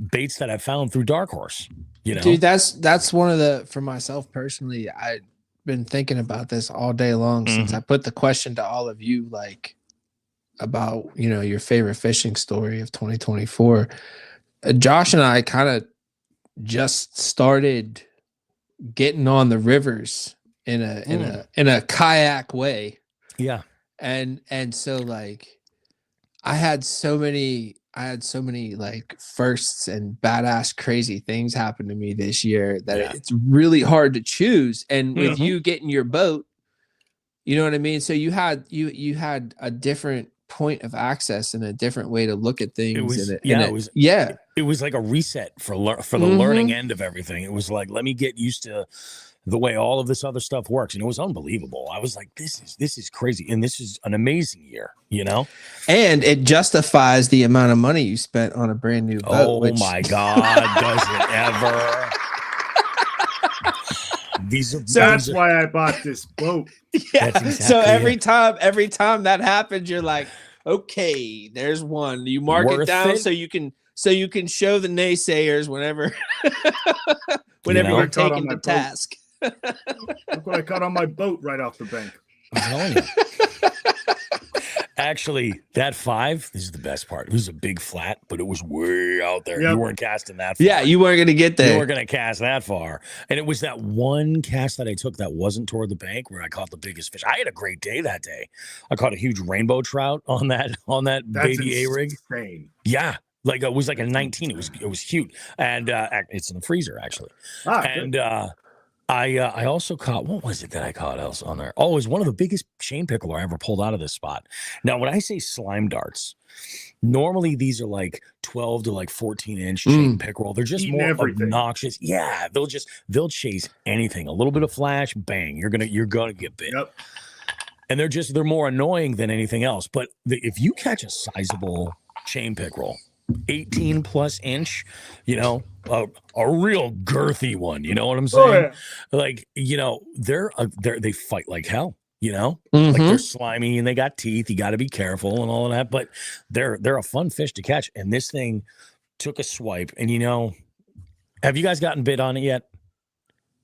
baits that I found through Dark Horse. Dude, that's one of the, for myself personally, I've been thinking about this all day long since I put the question to all of you, like about your favorite fishing story of 2024. Josh and I kind of just started getting on the rivers in a kayak way. Yeah. And so like I had so many like firsts and badass crazy things happen to me this year that it's really hard to choose. And with you getting your boat, you know what I mean? So you had a different point of access and a different way to look at things. It was like a reset for the learning end of everything. It was like, let me get used to the way all of this other stuff works, and it was unbelievable. I was like, this is crazy, and this is an amazing year, you know. And it justifies the amount of money you spent on a brand new boat. Oh my God, does it ever? That's why I bought this boat. Yeah. That's exactly So every time that happens, you're like, okay, there's one. You mark it Worth down it? so you can show the naysayers whenever you're Caught on taken my to boat. task. Look what I caught on my boat right off the bank. I'm telling you. Actually, that 5, this is the best part. It was a big flat, but it was way out there. Yep. You weren't casting that far. Yeah, you weren't gonna get You there. weren't going to cast that far. And it was that one cast that I took that wasn't toward the bank where I caught the biggest fish. I had a great day that day. I caught a huge rainbow trout on that That's baby A-rig. insane. Yeah. Like it was like a 19. It was cute. And it's in the freezer actually. And I also caught, what was it that I caught else on there? Oh, it was one of the biggest chain pickerel I ever pulled out of this spot. Now, when I say slime darts, normally these are like 12 to like 14-inch chain pickerel. They're just Eating more everything. obnoxious. Yeah, they'll chase anything. A little bit of flash, bang, you're gonna get bit. Yep. And they're more annoying than anything else. But if you catch a sizable chain pickerel, 18 plus inch, you know, a real girthy one, you know what I'm saying? Oh, yeah. Like, you know, they fight like hell, you know, Mhm. like they're slimy and they got teeth. You got to be careful and all of that, but they're a fun fish to catch. And this thing took a swipe, and you know, have you guys gotten bit on it yet?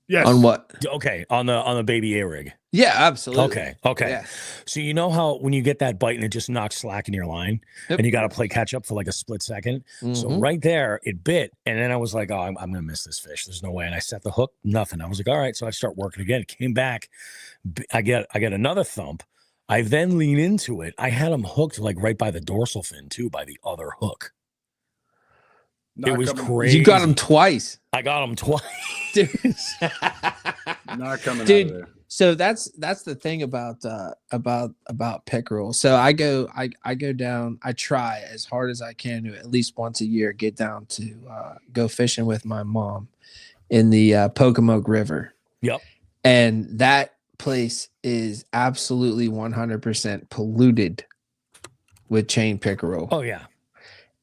Yes. On what? Okay, on the baby A-rig. Yeah, absolutely. Okay. Yeah. So you know how when you get that bite and it just knocks slack in your line, Yep. and you got to play catch up for like a split second. So Mhm. right there, it bit, and then I was like, "Oh, I'm gonna miss this fish. There's no way." And I set the hook, nothing. I was like, "All right." So I start working again. It came back. I get another thump. I then lean into it. I had him hooked like right by the dorsal fin too, by the other hook. Not it was coming, crazy. You got him twice. I got him twice. Dude. Not coming Dude, out of there. So that's the thing about pickerel. So I go down. I try as hard as I can to at least once a year get down to go fishing with my mom in the Pocomoke River. Yep. And that place is absolutely 100% polluted with chain pickerel. Oh yeah.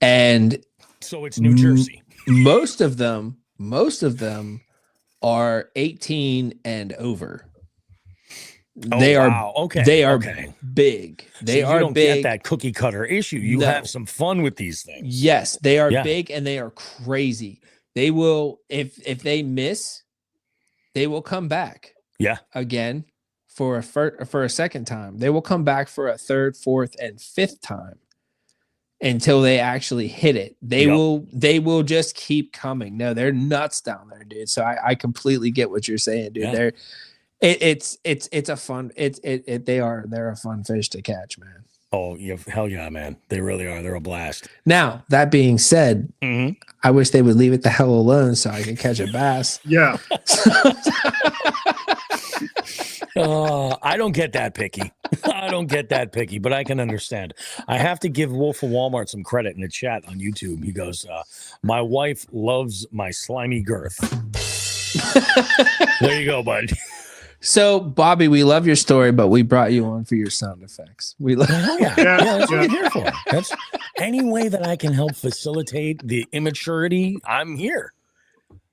And So it's New Jersey. most of them are 18 and over. Oh, They are wow. Okay. They are okay. big. They So are you don't big. get that cookie cutter issue. You No. have some fun with these things. Yes, they are Yeah. big and they are crazy. They will if they miss, they will come back. Yeah. Again for a second time. They will come back for a third, fourth, and fifth time until they actually hit it. They will just keep coming. No, they're nuts down there, dude. So I completely get what you're saying, dude. Yeah. It's a fun they're a fun fish to catch, man. Oh, yeah, hell yeah, man. They really are. They're a blast. Now, that being said, I wish they would leave it the hell alone so I can catch a bass. Yeah. I don't get that picky. I don't get that picky, but I can understand. I have to give Wolf of Walmart some credit in the chat on YouTube. He goes, my wife loves my slimy girth. There you go, bud. So, Bobby, we love your story, but we brought you on for your sound effects. We love Oh, yeah. Yeah, That's what yeah. I'm here for. That's any way that I can help facilitate the immaturity, I'm here.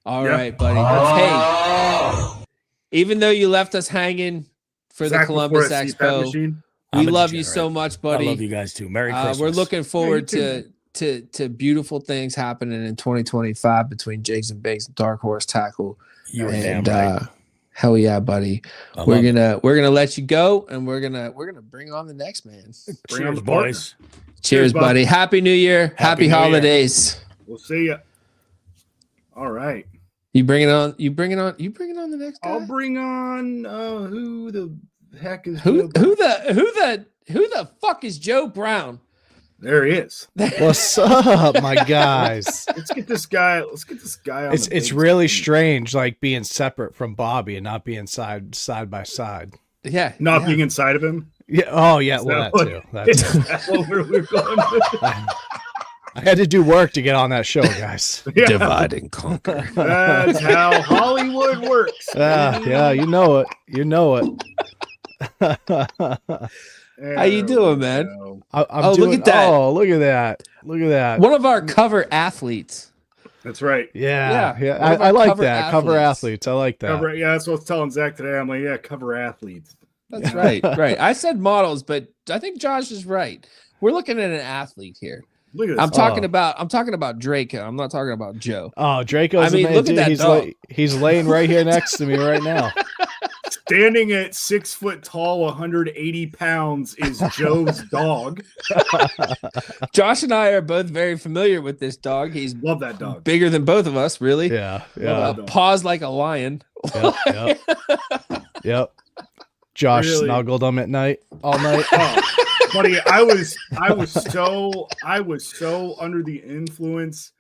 All Yeah. right, buddy. Hey, even though you left us hanging for the Zach Columbus before a CPAP Expo, machine. we I'm a love you degenerate. so much, I buddy. love you guys too. Merry Christmas. We're looking forward too, to beautiful things happening in 2025 between Jigs and Bigs and Dark Horse Tackle. You were damn And right. hell yeah, buddy. I We're love it. gonna let you go, and we're gonna bring on the next man. Bring on Cheers, the partner. boys. Cheers, bud. buddy. Happy New Year. Happy New Year. holidays. We'll see ya. All right. You bringing on the next guy? I'll bring on who the heck is who Joe the fuck is Joe Brown? There he is. What's up, my guys? Let's get this guy on It's the big really screen. strange, like being separate from Bobby and not being side by side. Yeah. Not yeah. being inside of him. Yeah. Oh, yeah. Is Well, that that what- too. That too. That's what we're going with. I had to do work to get on that show, guys. Yeah, Divide and conquer. that's how Hollywood works. Yeah, you know it. You know it. How you doing, man? I'm Oh, doing, look at that. Oh, look at that. Look at that. One of our cover athletes. That's right. Yeah. Yeah, one of I our like cover that. Cover athletes. athletes. I like that. Cover, yeah, that's what I was telling Zach today. I'm like, yeah, cover athletes. That's right. Right. I said models, but I think Josh is right. We're looking at an athlete here. Look at this. I'm talking about Draco. I'm not talking about Joe. Oh, Draco's I mean, amazing. look at that He's dog. he's laying right here next to me right now. Standing at 6 foot tall, 180 pounds is Joe's dog. Josh and I are both very familiar with this dog. He's Love that dog. bigger than both of us, really. Yeah. Love Yeah. that. Paws like a lion. Yep. Yep. Josh Really? snuggled him at night all night. Oh, buddy, I was so under the influence,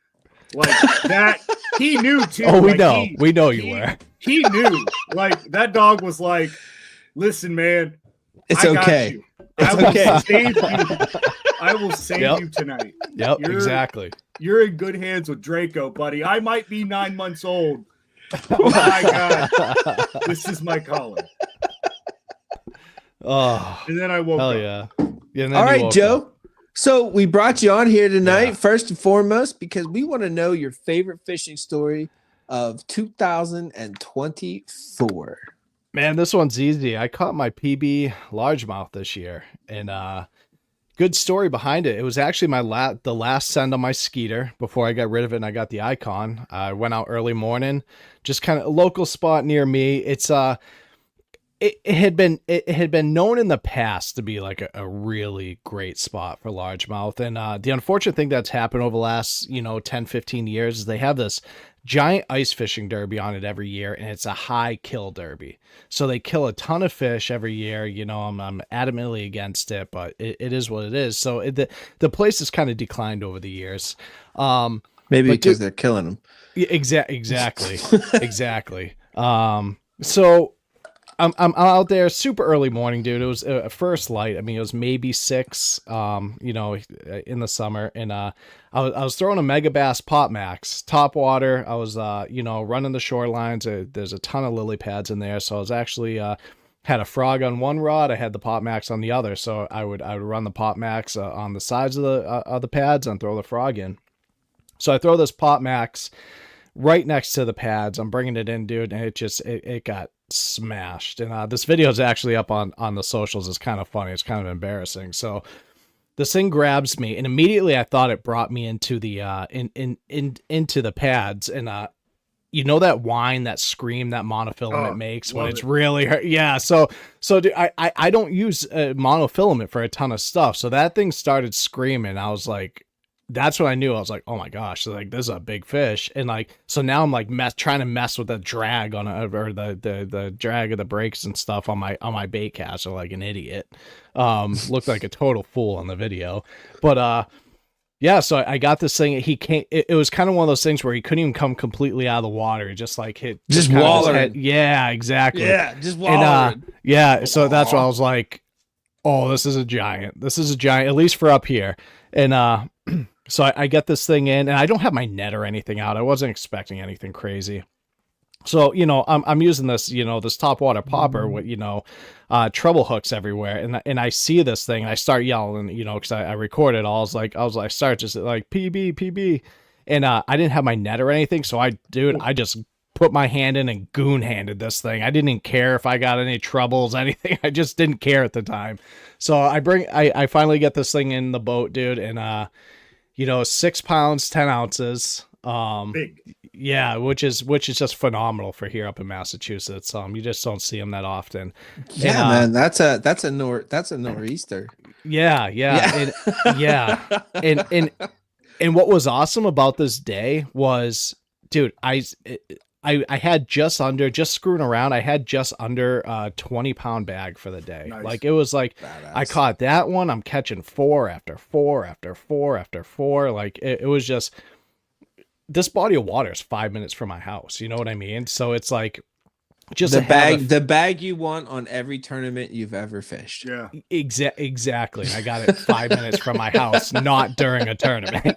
like that. He knew too. Oh, we like, know. We know you were. He knew. Like that dog was like, "Listen, man, It's I got okay. you. It's I will okay. save you. I will save Yep. you tonight. Yep. You're- Exactly. You're in good hands with Draco, buddy. I might be 9 months old. Oh my god, this is my collar." Oh, And then I woke hell up. yeah. Yeah. And then All you right, woke Joe. up. So we brought you on here tonight, Yeah. first and foremost, because we want to know your favorite fishing story of 2024. Man, this one's easy. I caught my PB largemouth this year, and good story behind it. It was actually the last send on my Skeeter before I got rid of it and I got the Icon. I went out early morning, just kind of a local spot near me. It's it had been known in the past to be like a really great spot for largemouth, and the unfortunate thing that's happened over the last 10-15 years is they have this giant ice fishing derby on it every year, and it's a high kill derby, so they kill a ton of fish every year. I'm adamantly against it, but it is what it is. So the place has kind of declined over the years. Maybe But because they're killing them. Yeah, exactly. Exactly. So I'm out there super early morning, dude. It was first light. I mean, it was maybe 6, in the summer, and I was throwing a Mega Bass Pop Max top water. I was running the shorelines. There's a ton of lily pads in there, so I was actually had a frog on one rod. I had the Pop Max on the other, so I would run the Pop Max on the sides of the pads and throw the frog in. So I throw this Pop Max right next to the pads. I'm bringing it in, dude, and it got smashed. And this video is actually up on the socials. It's kind of funny. It's kind of embarrassing. So this thing grabs me, and immediately I thought it brought me into the into the pads. And that whine, that scream that monofilament makes when it's really hurt. Yeah. So dude, I don't use monofilament for a ton of stuff. So that thing started screaming. I was like, that's when I knew. I was like, oh my gosh, like this is a big fish. And so now I'm like trying to mess with the drag on or the drag of the brakes and stuff on my bait caster like an idiot. Looked like a total fool on the video, but yeah. So I got this thing. He can't. It was kind of one of those things where he couldn't even come completely out of the water. He just like hit, Just kind of his wallering. head. Yeah, exactly. Yeah, just And wallowing. yeah. So that's why I was like, oh, this is a giant. This is a giant, at least for up here. And so I get this thing in, and I don't have my net or anything out. I wasn't expecting anything crazy. So, I'm using this, this top water popper with, treble hooks everywhere. And I see this thing and I start yelling, cause I recorded all. I start just like PB. And I didn't have my net or anything. So I just put my hand in and goon handed this thing. I didn't even care if I got any troubles, anything. I just didn't care at the time. So I finally get this thing in the boat, dude. And, 6 pounds, 10 ounces. Big. Yeah, which is just phenomenal for here up in Massachusetts. You just don't see them that often. Yeah, And, man, that's a nor'easter. Yeah. And what was awesome about this day was, dude, I had just screwing around. I had just under 20-pound bag for the day. Nice. Like it was like Badass. I caught that one. I'm catching 4 after 4 after 4 after 4. Like it was just, this body of water is 5 minutes from my house. You know what I mean? So it's like just the bag you want on every tournament you've ever fished. Yeah. Exactly. I got it 5 minutes from my house, not during a tournament.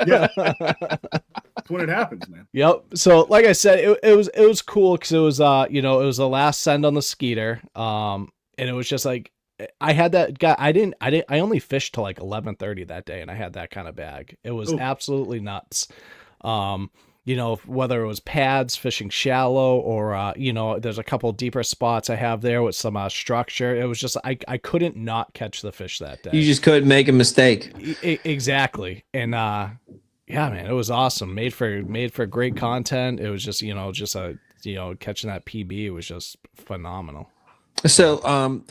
Yeah. That's when it happens, man. Yep. So like I said, it was cool because it was it was the last send on the Skeeter. And it was just like I had that guy. I only fished till like 11:30 that day, and I had that kind of bag. It was absolutely nuts. Whether it was pads, fishing shallow, or there's a couple deeper spots I have there with some structure. It was just I couldn't not catch the fish that day. You just couldn't make a mistake. Exactly. And yeah, man, it was awesome. Made for great content. It was just catching that PB was just phenomenal. So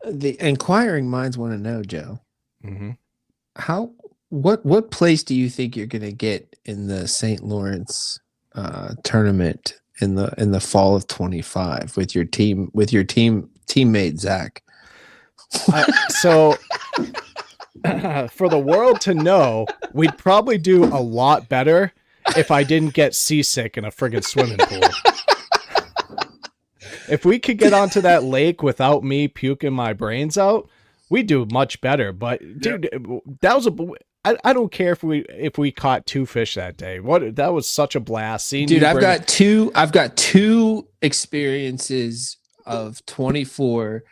the inquiring minds want to know, Joe. Mm-hmm. What place do you think you're gonna get in the St. Lawrence tournament in the fall of 25 with your teammate Zach? So for the world to know, we'd probably do a lot better if I didn't get seasick in a friggin' swimming pool. If we could get onto that lake without me puking my brains out, we'd do much better. But dude, that was I don't care if we caught 2 fish that day. That was such a blast. Dude, I've got two experiences of 24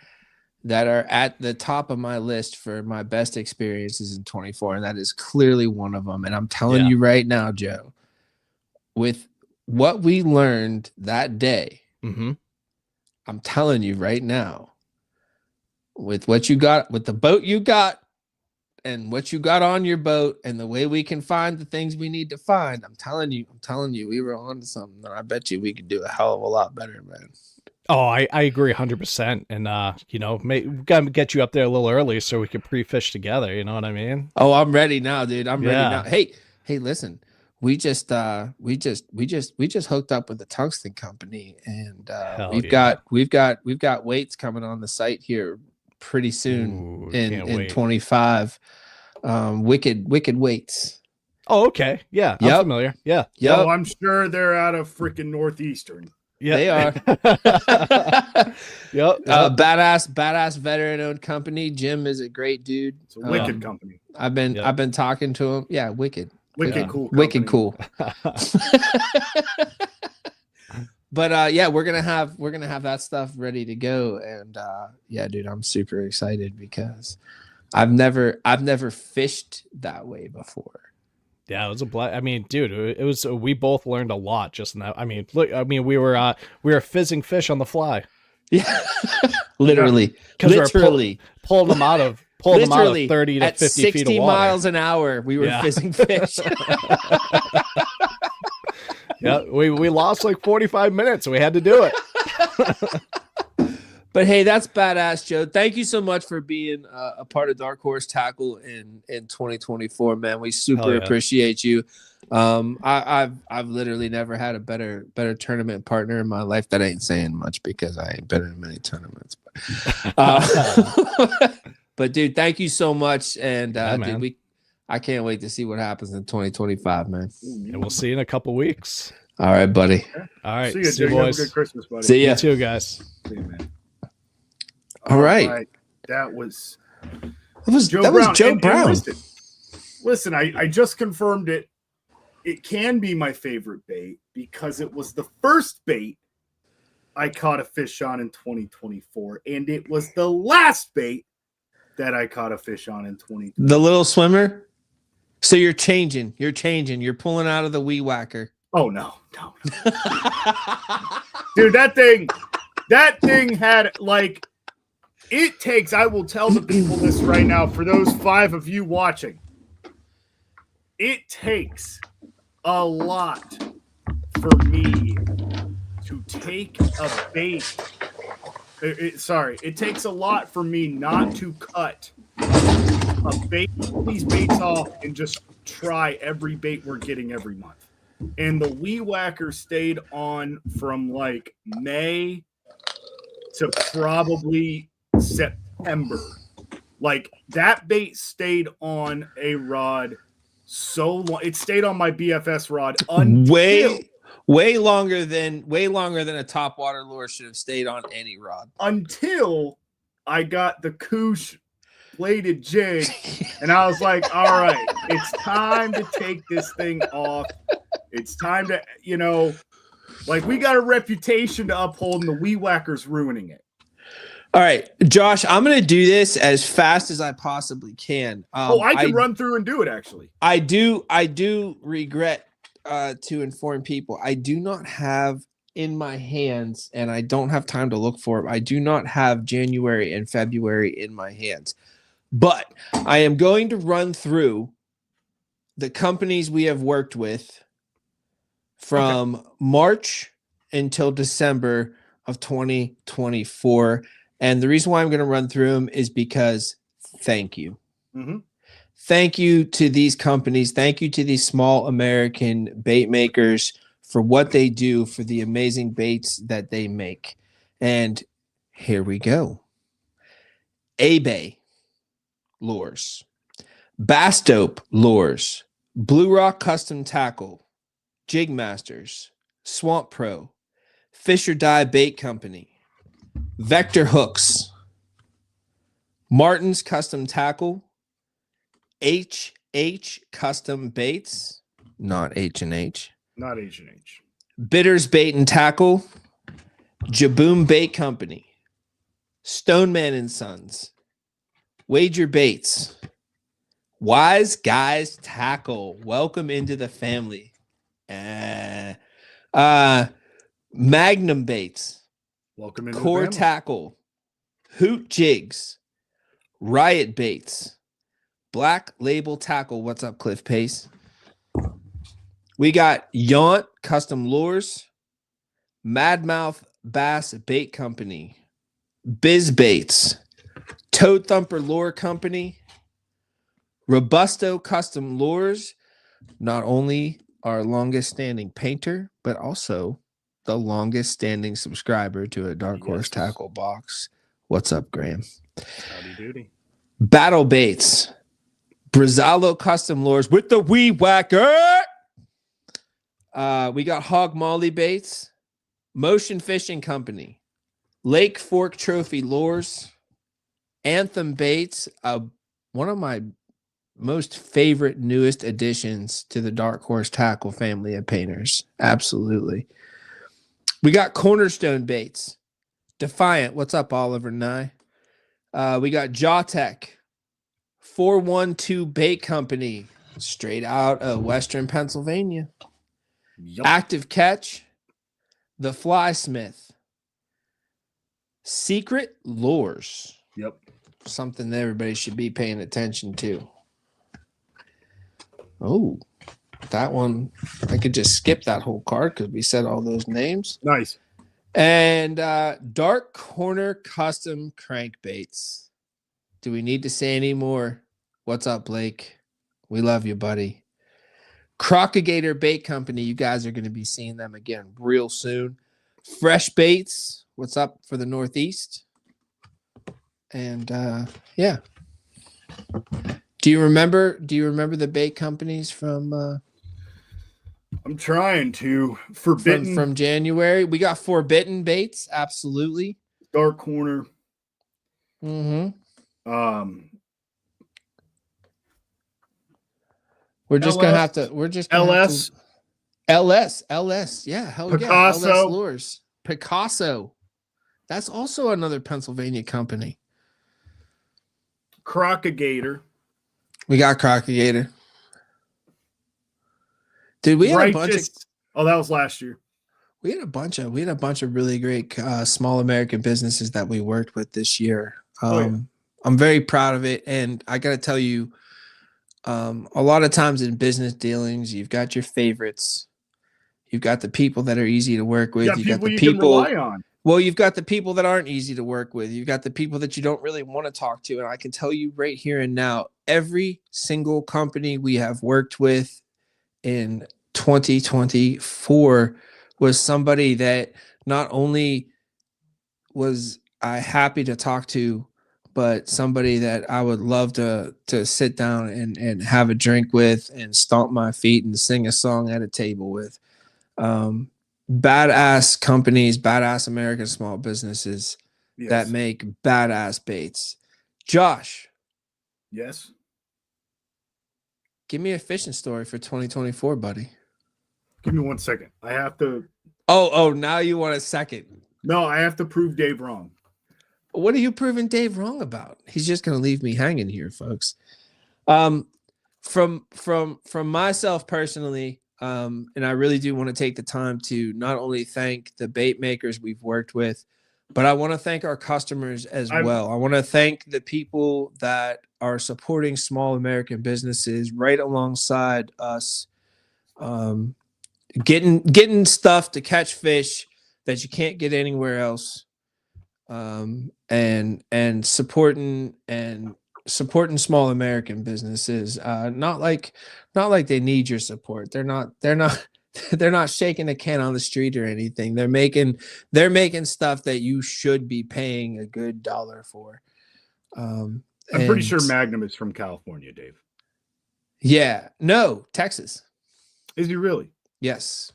that are at the top of my list for my best experiences in 24, and that is clearly one of them. And I'm telling you right now, Joe, with what we learned that day, I'm telling you right now, with what you got, with the boat you got, and what you got on your boat, and the way we can find the things we need to find, I'm telling you, we were on to something. And I bet you we could do a hell of a lot better, man. Oh, I agree 100%. And, we got to get you up there a little early so we could pre-fish together. You know what I mean? Oh, I'm ready now, dude. I'm ready now. Hey, listen, we just hooked up with the tungsten company, and we've got weights coming on the site here pretty soon. in 25. Wicked weights. Oh, okay. Yeah, I'm familiar. Yeah. Yep. Oh, I'm sure they're out of freaking Northeastern. Yeah, they are. Yep. Badass veteran owned company. Jim is a great dude. It's a wicked company. I've been talking to him. Yeah, wicked cool. Wicked cool. But we're gonna have that stuff ready to go, and dude, I'm super excited because I've never fished that way before. Yeah, it was a blast. I mean, dude, it was. We both learned a lot just in that. I mean, look. I mean, we were fizzing fish on the fly. Yeah, literally, pulling them out of 30 to at 50 60 feet of water. miles an hour. We were fizzing fish. Yeah, we lost like 45 minutes. So we had to do it. But hey, that's badass, Joe. Thank you so much for being a part of Dark Horse Tackle in 2024, man. We super appreciate you. I've literally never had a better tournament partner in my life. That ain't saying much because I ain't been in many tournaments. But dude, thank you so much, and dude, I can't wait to see what happens in 2025, man. And we'll see you in a couple weeks. All right, buddy. All right, see you, see you boys. Have a good Christmas, buddy. See ya. You too, guys. See you, man. All right. That was Joe And Brown. listen, I just confirmed it. It can be my favorite bait because it was the first bait I caught a fish on in 2024, and it was the last bait that I caught a fish on in 2024. The little swimmer. So you're changing. You're pulling out of the wee whacker. Oh no. Dude, that thing had like, it takes, I will tell the people this right now, for those 5 of you watching, it takes a lot for me to take a bait. It takes a lot for me not to cut these baits off and just try every bait we're getting every month. And the wee whacker stayed on from like May to probably September. Like that bait stayed on a rod so long. It stayed on my BFS rod Way longer than a top water lure should have stayed on any rod. Until I got the Koosh bladed jig, and I was like, all right, it's time to take this thing off. It's time to, like, we got a reputation to uphold, and the weed whacker's ruining it. All right, Josh, I'm going to do this as fast as I possibly can. I can run through and do it, actually. I do regret to inform people, I do not have in my hands, and I don't have time to look for it. I do not have January and February in my hands, but I am going to run through the companies we have worked with from March until December of 2024. And the reason why I'm going to run through them is because thank you. Mm-hmm. Thank you to these companies. Thank you to these small American bait makers for what they do, for the amazing baits that they make. And here we go. A-Bay Lures, Bass Dope Lures, Blue Rock Custom Tackle, Jig Masters, Swamp Pro, Fish or Die Bait Company, Vector Hooks, Martin's Custom Tackle, H Custom Baits, not H&H, not H&H, Bitters Bait and Tackle, Jaboom Bait Company, Stoneman and Sons, Wager Baits, Wise Guys Tackle. Welcome into the family. Magnum Baits, welcome into Core the family. Tackle, Hoot Jigs, Riot Baits, Black Label Tackle. What's up, Cliff Pace? We got Yaunt Custom Lures, Madmouth Bass Bait Company, Biz Baits, Toad Thumper Lure Company, Robusto Custom Lures, not only our longest standing painter, but also the longest standing subscriber to a Dark Horse Tackle box. What's up, Graham? Howdy doody. Battle Baits, Brazalo Custom Lures with the Weed Whacker. We got Hog Molly Baits, Motion Fishing Company, Lake Fork Trophy Lures, Anthem Baits, one of my most favorite newest additions to the Dark Horse Tackle family of painters. Absolutely. We got Cornerstone Baits, Defiant. What's up, Oliver Nye? We got Jawtech, 412 Bait Company, straight out of Western Pennsylvania. Yep. Active Catch, The Flysmith, Secret Lures. Yep. Something that everybody should be paying attention to. Oh, that one, I could just skip that whole card because we said all those names. Nice. And Dark Corner Custom Crankbaits. Do we need to say any more? What's up, Blake? We love you, buddy. Crocagator Bait Company. You guys are going to be seeing them again real soon. Fresh Baits. What's up for the Northeast? And yeah. Do you remember the bait companies from I'm trying to. Forbidden from January? We got Forbidden Baits, absolutely. Dark Corner. Mm-hmm. We're just gonna have to. LS. LS. Yeah, hell Picasso. yeah. LS Lures. Picasso. That's also another Pennsylvania company. Crocagator. We got Crocagator. Dude, we had a bunch of. Oh, that was last year. We had a bunch of really great small American businesses that we worked with this year. I'm very proud of it, and I got to tell you, a lot of times in business dealings, you've got your favorites. You've got the people that are easy to work with. You've got the people can rely on. Well, you've got the people that aren't easy to work with. You've got the people that you don't really want to talk to. And I can tell you right here and now, every single company we have worked with in 2024 was somebody that not only was I happy to talk to, but somebody that I would love to sit down and have a drink with and stomp my feet and sing a song at a table with. badass companies, badass American small businesses that Yes. make badass baits. Josh, Yes. give me a fishing story for 2024, buddy. Give me 1 second. I have to. Oh, now you want a second. No, I have to prove Dave wrong. What are you proving Dave wrong about? He's just going to leave me hanging here, folks. From myself personally, and I really do want to take the time to not only thank the bait makers we've worked with, but I want to thank our customers as well. I want to thank the people that are supporting small American businesses right alongside us, getting stuff to catch fish that you can't get anywhere else, and supporting small American businesses. Not like they need your support. They're not they're not shaking a can on the street or anything. They're making stuff that you should be paying a good dollar for. I'm pretty sure Magnum is from California, Dave. Yeah, no, Texas. Is he really? Yes.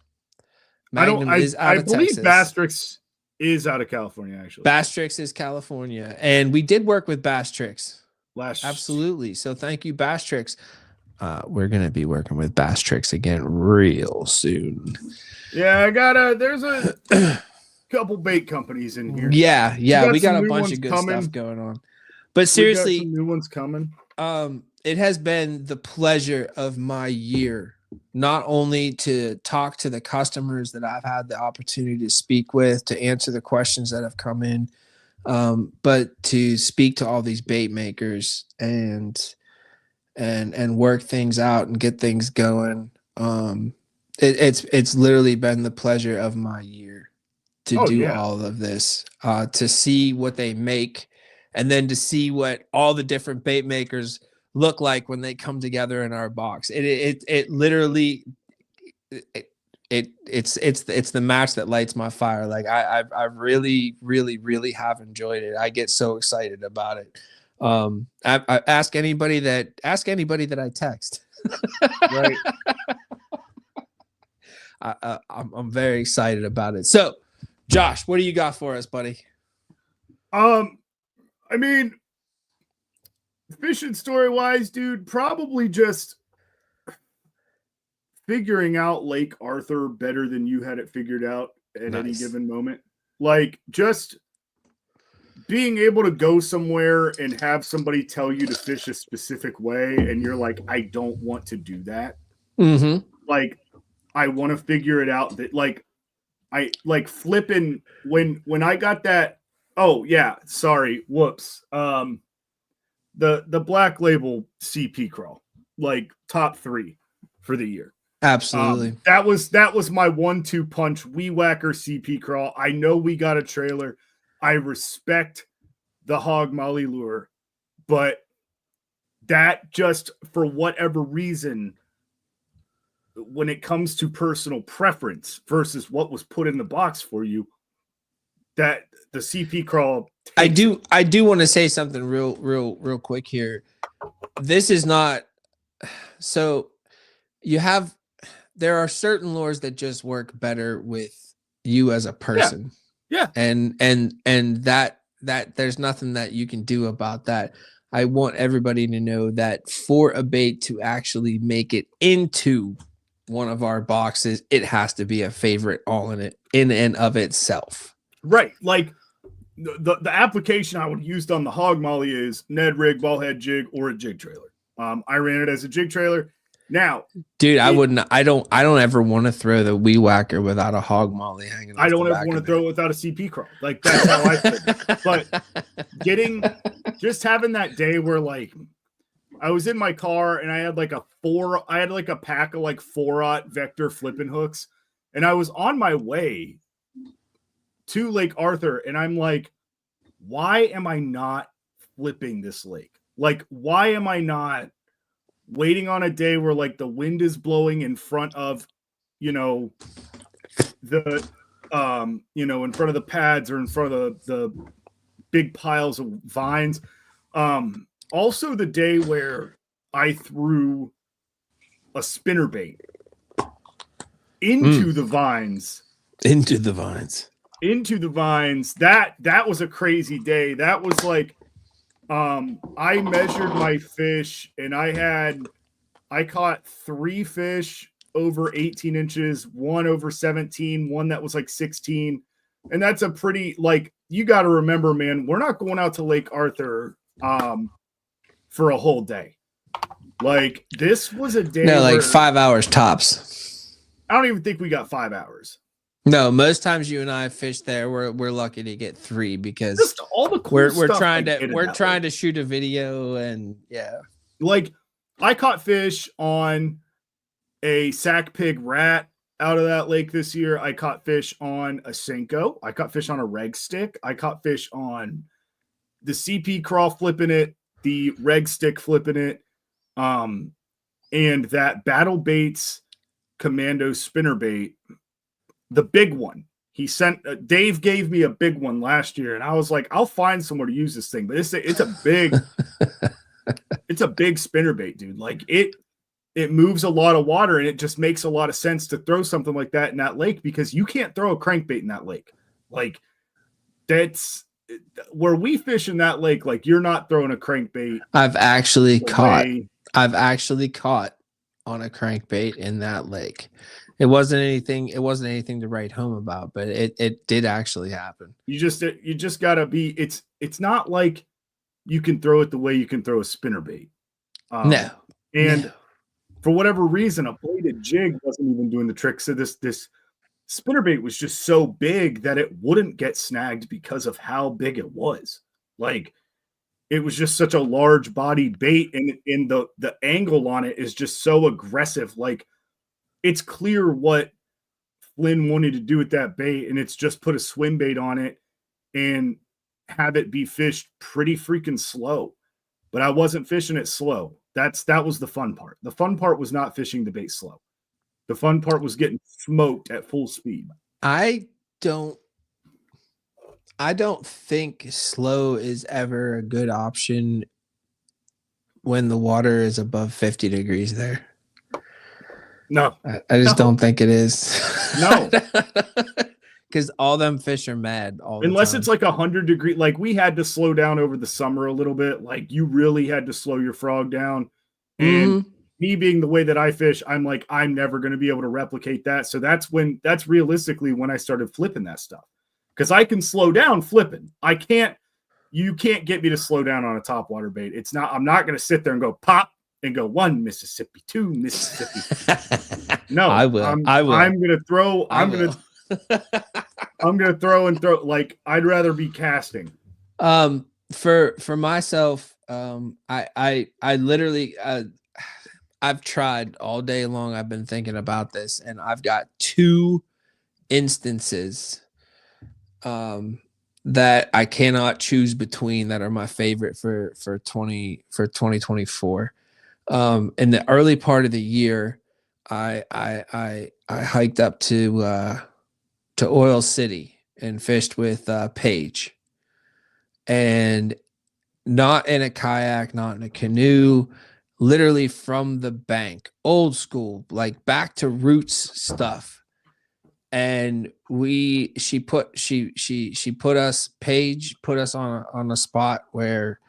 Magnum is out of believe Texas. Bastrix is out of California, actually. Bastrix is California, and we did work with Bastrix. Absolutely. So thank you, Bastrix. We're gonna be working with Bastrix again real soon. Yeah, there's a couple bait companies in here. Yeah, we got a bunch of good stuff going on. But seriously, some new ones coming. It has been the pleasure of my year, not only to talk to the customers that I've had the opportunity to speak with, to answer the questions that have come in, but to speak to all these bait makers and work things out and get things going. It's literally been the pleasure of my year to do all of this, to see what they make, and then to see what all the different bait makers look like when they come together in our box. It literally it's the match that lights my fire. Like I really have enjoyed it. I get so excited about it. I ask anybody that I text. Right. I'm very excited about it. So, Josh, what do you got for us, buddy? I mean, fishing story wise, dude, probably just figuring out Lake Arthur better than you had it figured out at any given moment. Like, just being able to go somewhere and have somebody tell you to fish a specific way, and you're like, I don't want to do that. Mm-hmm. Like, I want to figure it out. That I like flipping when I got that. Oh yeah, sorry, whoops. The Black Label CP crawl, like top 3 for the year. Absolutely. That was my 1-2 punch. Weed Whacker CP crawl. I know we got a trailer. I respect the hog molly lure, but that just for whatever reason, when it comes to personal preference versus what was put in the box for you, that the CP crawl. I do want to say something real quick here. This is not so there are certain lures that just work better with you as a person. Yeah. And that there's nothing that you can do about that. I want everybody to know that for a bait to actually make it into one of our boxes, it has to be a favorite all in and of itself. Right. Like the application I would have used on the hog molly is Ned rig, ball head jig, or a jig trailer. I ran it as a jig trailer. Now, dude, I don't ever want to throw the Weed Whacker without a hog molly hanging. I don't ever want to throw it without a CP crawl. Like that's how I feel. But having that day where like I was in my car and I had like a pack of like 4-aught vector flipping hooks, and I was on my way to Lake Arthur, and I'm like, why am I not flipping this lake? Like, why am I not waiting on a day where like the wind is blowing in front of, the in front of the pads or in front of the big piles of vines. Also the day where I threw a spinnerbait into the vines. Into the vines. Into the vines. That was a crazy day. That was like, I measured my fish and I caught 3 fish over 18 inches, 1 over 17, one that was like 16. And that's a pretty, like, you got to remember, man, we're not going out to Lake Arthur for a whole day. Like, this was a day. No, like 5 hours tops. I don't even think we got 5 hours. No, most times you and I fish there, we're lucky to get 3 because just all the cool we're stuff trying to shoot a video and yeah. Like, I caught fish on a sack pig rat out of that lake this year. I caught fish on a Senko. I caught fish on a reg stick. I caught fish on the CP crawl flipping it, the reg stick flipping it, and that Battle Baits Commando spinner bait, the big one. He sent Dave gave me a big one last year, and I was like, I'll find somewhere to use this thing, but it's a big it's a big spinner bait, dude. Like, it moves a lot of water, and it just makes a lot of sense to throw something like that in that lake because you can't throw a crankbait in that lake. Like, that's where we fish in that lake. Like, you're not throwing a crankbait. I've actually caught on a crankbait in that lake. It wasn't anything to write home about, but it did actually happen. You just gotta be, it's not like you can throw it the way you can throw a spinnerbait. No. For whatever reason, a bladed jig wasn't even doing the trick. So this spinnerbait was just so big that it wouldn't get snagged because of how big it was. Like, it was just such a large bodied bait, and the angle on it is just so aggressive. Like, it's clear what Flynn wanted to do with that bait, and it's just put a swim bait on it and have it be fished pretty freaking slow. But I wasn't fishing it slow. That was the fun part. The fun part was not fishing the bait slow. The fun part was getting smoked at full speed. I don't think slow is ever a good option when the water is above 50 degrees there. No. I just don't think it is. No. Because all them fish are mad all the Unless time. it's like 100 degree. Like, we had to slow down over the summer a little bit. Like, you really had to slow your frog down. And me being the way that I fish, I'm like, I'm never going to be able to replicate that. So that's realistically when I started flipping that stuff. Because I can slow down flipping. You can't get me to slow down on a topwater bait. I'm not going to sit there and go pop and go 1 Mississippi, 2 Mississippi. No, I will. I'm going to throw. I'm going to throw and throw. Like, I'd rather be casting. For myself, I literally, I've tried all day long. I've been thinking about this, and I've got 2 instances that I cannot choose between that are my favorite for 2024. In the early part of the year, I hiked up to Oil City and fished with Paige, and not in a kayak, not in a canoe, literally from the bank, old school, like back to roots stuff. And Paige put us on a spot where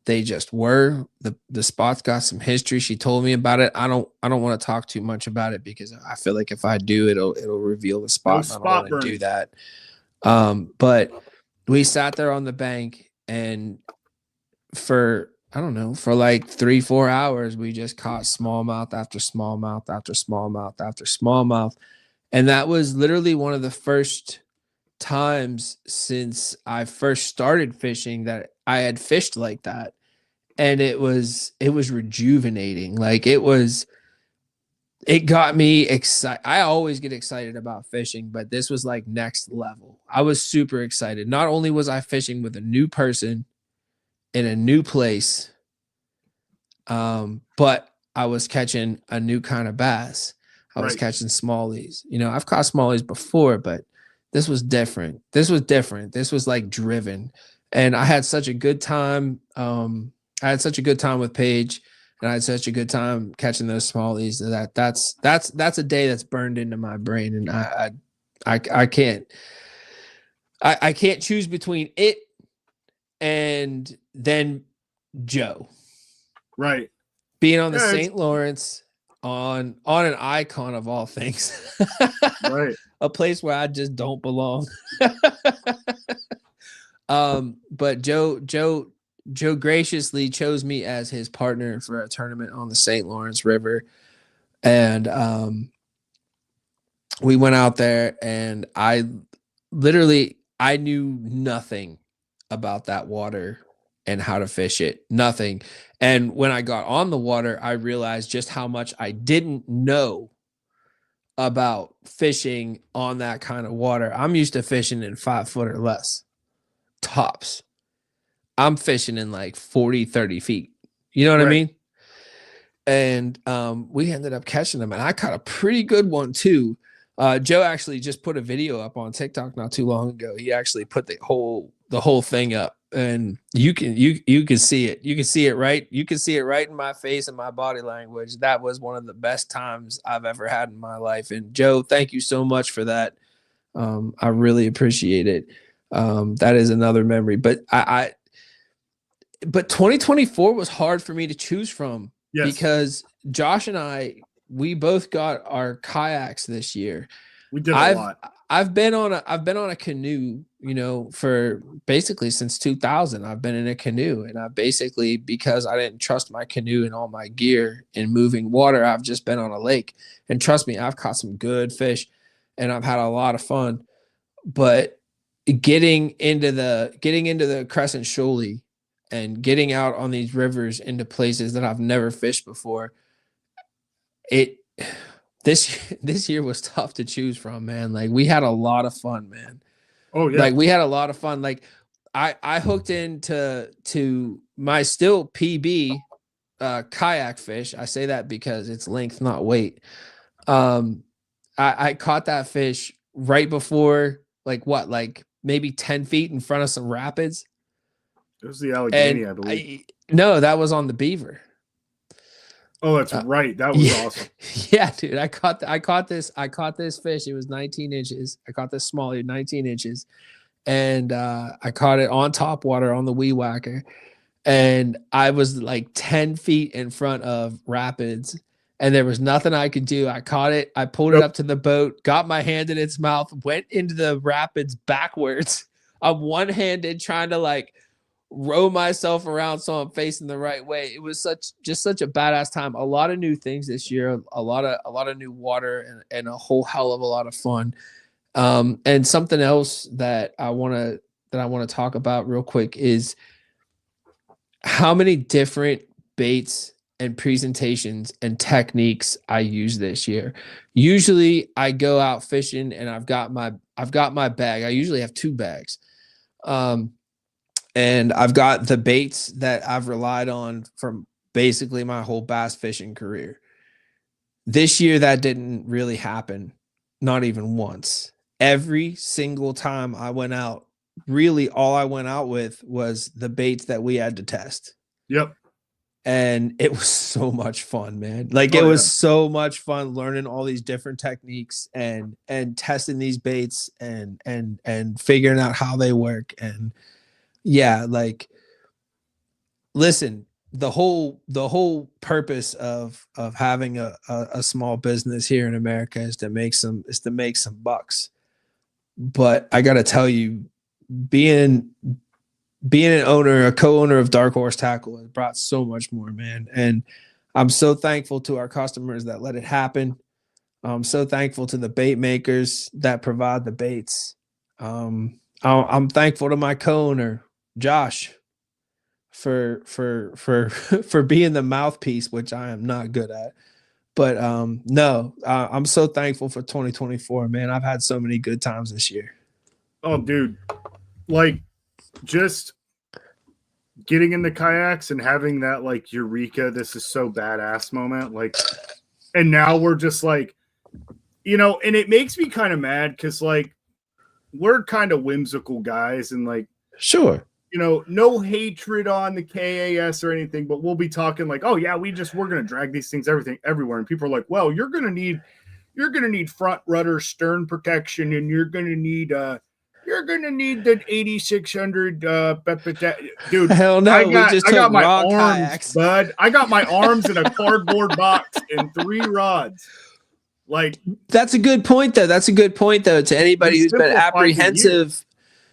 they just were. The spot's got some history. She told me about it. I don't want to talk too much about it because I feel like if I do, it'll reveal the spot. No, I don't want to do that. But we sat there on the bank, and for like 3-4 hours, we just caught smallmouth after smallmouth after smallmouth after smallmouth. And that was literally one of the first times since I first started fishing that I had fished like that. And it was rejuvenating. Like, it got me excited. I always get excited about fishing, but this was like next level. I was super excited. Not only was I fishing with a new person in a new place, but I was catching a new kind of bass. I was catching smallies. You know, I've caught smallies before, but this was different. This was like driven. And I had such a good time. I had such a good time with Paige. and I had such a good time catching those smallies that's a day that's burned into my brain, and I can't choose between it and then Joe Right. being on the Yeah, St. Lawrence on an icon of all things, right. a place where I just don't belong. But Joe graciously chose me as his partner for a tournament on the St. Lawrence River, and we went out there, and I knew nothing about that water and how to fish it, nothing. And when I got on the water, I realized just how much I didn't know about fishing on that kind of water. I'm used to fishing in 5 foot or less tops. I'm fishing in like 40, 30 feet. You know what I mean? And we ended up catching them, and I caught a pretty good one too. Joe actually just put a video up on TikTok not too long ago. He actually put the whole thing up, and you can see it. You can see it right. You can see it right in my face and my body language. That was one of the best times I've ever had in my life. And Joe, thank you so much for that. I really appreciate it. That is another memory. But but 2024 was hard for me to choose from. Yes. Because Josh and I, we both got our kayaks this year. We did a lot. I've been on a canoe, for basically since 2000. I've been in a canoe, and I basically, because I didn't trust my canoe and all my gear in moving water, I've just been on a lake. And trust me, I've caught some good fish, and I've had a lot of fun. But getting into the Crescent Shoalie and getting out on these rivers into places that I've never fished before, this year was tough to choose from, man. Like, we had a lot of fun, man. Oh yeah. Like, we had a lot of fun. Like, I hooked into my still PB kayak fish. I say that because it's length, not weight. I caught that fish right before, like maybe 10 feet in front of some rapids. It was the Allegheny, I believe. No, that was on the Beaver. Oh, that's right. That was awesome. Yeah, dude. I caught this fish. It was 19 inches. I caught this small, 19 inches. And I caught it on top water on the Wee Whacker. And I was like 10 feet in front of rapids, and there was nothing I could do. I caught it. I pulled it up to the boat, got my hand in its mouth, went into the rapids backwards. I'm one-handed trying to row myself around so I'm facing the right way. It was such a badass time. A lot of new things this year, a lot of new water, and a whole hell of a lot of fun. And something else that I want to talk about real quick is how many different baits and presentations and techniques I use this year. Usually I go out fishing and I've got my bag. I usually have 2 bags. And I've got the baits that I've relied on from basically my whole bass fishing career. This year, that didn't really happen. Not even once. Every single time I went out, really all I went out with was the baits that we had to test. Yep. And it was so much fun, man. It was so much fun learning all these different techniques and testing these baits and figuring out how they work. And yeah, listen, the whole purpose of having a small business here in America is to make some bucks. But I got to tell you, being a co-owner of Dark Horse Tackle has brought so much more, man. And I'm so thankful to our customers that let it happen. I'm so thankful to the bait makers that provide the baits. I'm thankful to my co-owner, Josh, for being the mouthpiece, which I am not good at. But I'm so thankful for 2024, man. I've had so many good times this year. Oh, dude. Just getting in the kayaks and having that eureka, this is so badass moment. And now we're just and it makes me kind of mad because we're kind of whimsical guys and sure. no hatred on the KAS or anything, but we'll be talking like, oh yeah, we're gonna drag these things everywhere, and people are like, well, you're gonna need front rudder stern protection, and you're gonna need the 8600 dude. Hell no, I got my raw arms, kayaks. bud. I got my arms in a cardboard box and 3 rods. Like, that's a good point though. To anybody who's been simplified the apprehensive.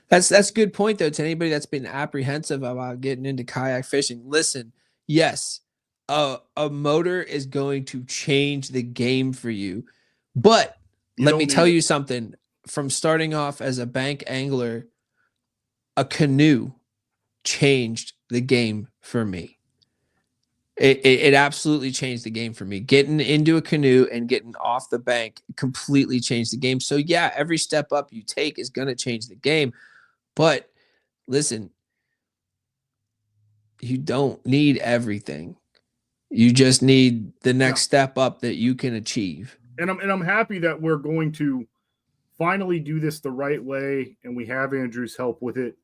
That's a good point though, to anybody that's been apprehensive about getting into kayak fishing. Listen, yes, a motor is going to change the game for you, but let me tell you something. From starting off as a bank angler, a canoe changed the game for me. It absolutely changed the game for me. Getting into a canoe and getting off the bank completely changed the game. So yeah, every step up you take is going to change the game. But listen, you don't need everything. You just need the next step up that you can achieve. And I'm happy that we're going to finally do this the right way, and we have Andrew's help with it.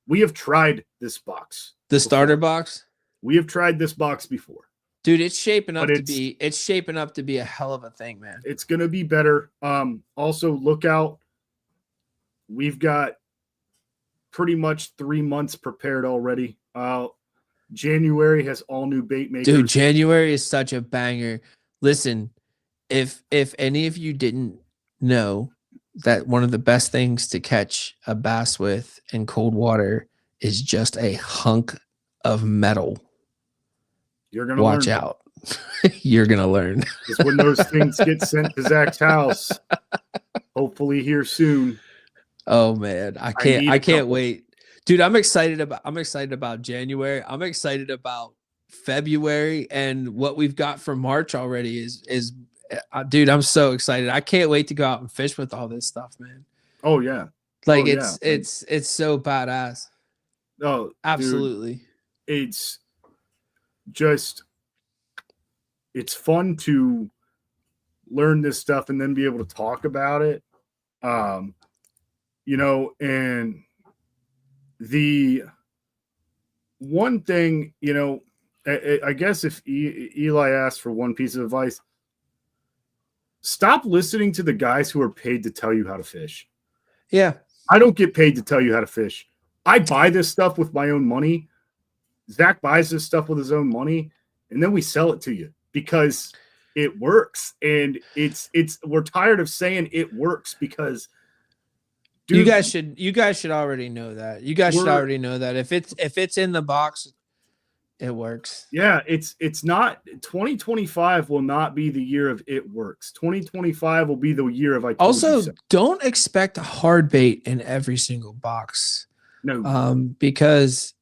We have tried this box. The starter box? We have tried this box before. Dude, it's shaping up to be a hell of a thing, man. It's going to be better. Also look out. We've got pretty much 3 months prepared already. January has all new bait makers. Dude, January is such a banger. Listen, if any of you didn't know that one of the best things to catch a bass with in cold water is just a hunk of metal, you're gonna watch out. You're gonna learn. Because when those things get sent to Zach's house, hopefully here soon. Oh man, I can't wait. Dude, I'm excited about January. I'm excited about February, and what we've got for March already is dude, I'm so excited. I can't wait to go out and fish with all this stuff, man. Oh yeah. Like it's so badass. Oh, absolutely. Dude, it's fun to learn this stuff and then be able to talk about it. And the one thing, I guess if Eli asked for one piece of advice, stop listening to the guys who are paid to tell you how to fish. Yeah. I don't get paid to tell you how to fish. I buy this stuff with my own money. Zach buys this stuff with his own money, and then we sell it to you because it works. And we're tired of saying it works because dude, you guys should already know that. You guys should already know that if it's in the box, it works. Yeah, it's not 2025 will not be the year of it works. 2025 will be the year of I told also you so. Don't expect a hard bait in every single box. No. Because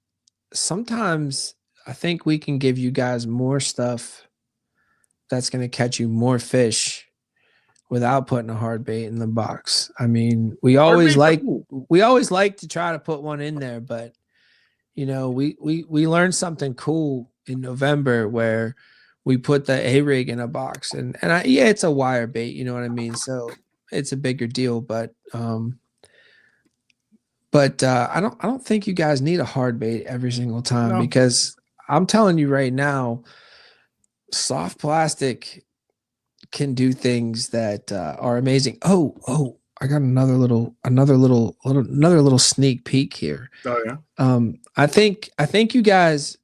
sometimes I think we can give you guys more stuff that's going to catch you more fish without putting a hard bait in the box. I mean, we always like to try to put one in there, but we learned something cool in November where we put the A-rig in a box, and it's a wire bait, you know what I mean? So it's a bigger deal, but I don't think you guys need a hard bait every single time, because I'm telling you right now, soft plastic can do things that are amazing. Oh, I got another little sneak peek here. Oh yeah. I think you guys,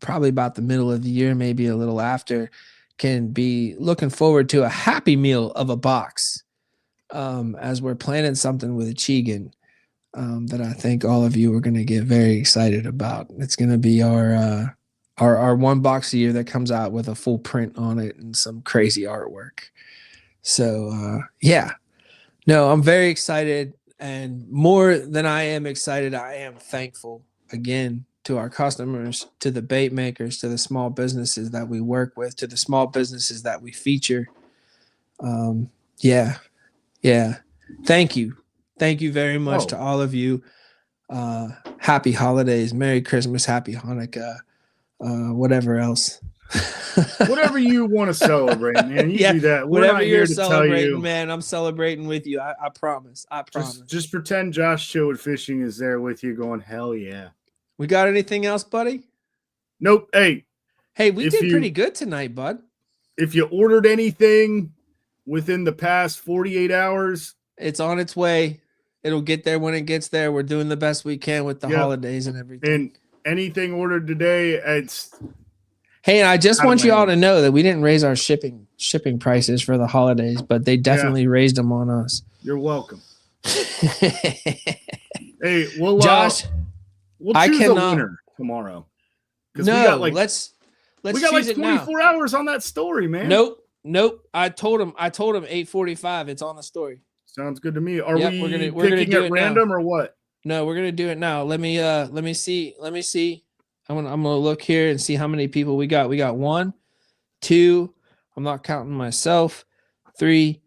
probably about the middle of the year, maybe a little after, can be looking forward to a happy meal of a box, as we're planning something with Achigan that I think all of you are going to get very excited about. It's going to be our one box a year that comes out with a full print on it and some crazy artwork. So yeah. No, I'm very excited, and more than I am excited, I am thankful again to our customers, to the bait makers, to the small businesses that we work with, to the small businesses that we feature. Yeah. Thank you very much to all of you. Happy holidays, Merry Christmas, Happy Hanukkah, whatever else. Whatever you want to celebrate, man. You Yeah, do that. We're Whatever not you're here to tell celebrating, you. man, I'm celebrating with you. I promise. I promise. Just pretend Josh Chillwood Fishing is there with you going, hell yeah. We got anything else, buddy? Nope. Hey, Hey, we If did you- pretty good tonight, bud. if you ordered anything within the past 48 hours, It's on its way. It'll get there when it gets there. We're doing the best we can with the Yep. holidays and everything. and anything ordered today, it's Hey, and I just Out of want you my all own. to know that we didn't raise our shipping prices for the holidays, but they definitely raised them on us. you're welcome. Hey, we'll Josh, we'll I choose a cannot- winner tomorrow. no, we got like let's we got choose like it now. 24 hours on that story, man. Nope. I told him 8:45. It's on the story. Sounds good to me. Are Yep, we we're gonna picking do at it now. random or what? No, we're gonna do it now. Let me see. I'm gonna look here and see how many people we got. We got 1, 2. I'm not counting myself. 3,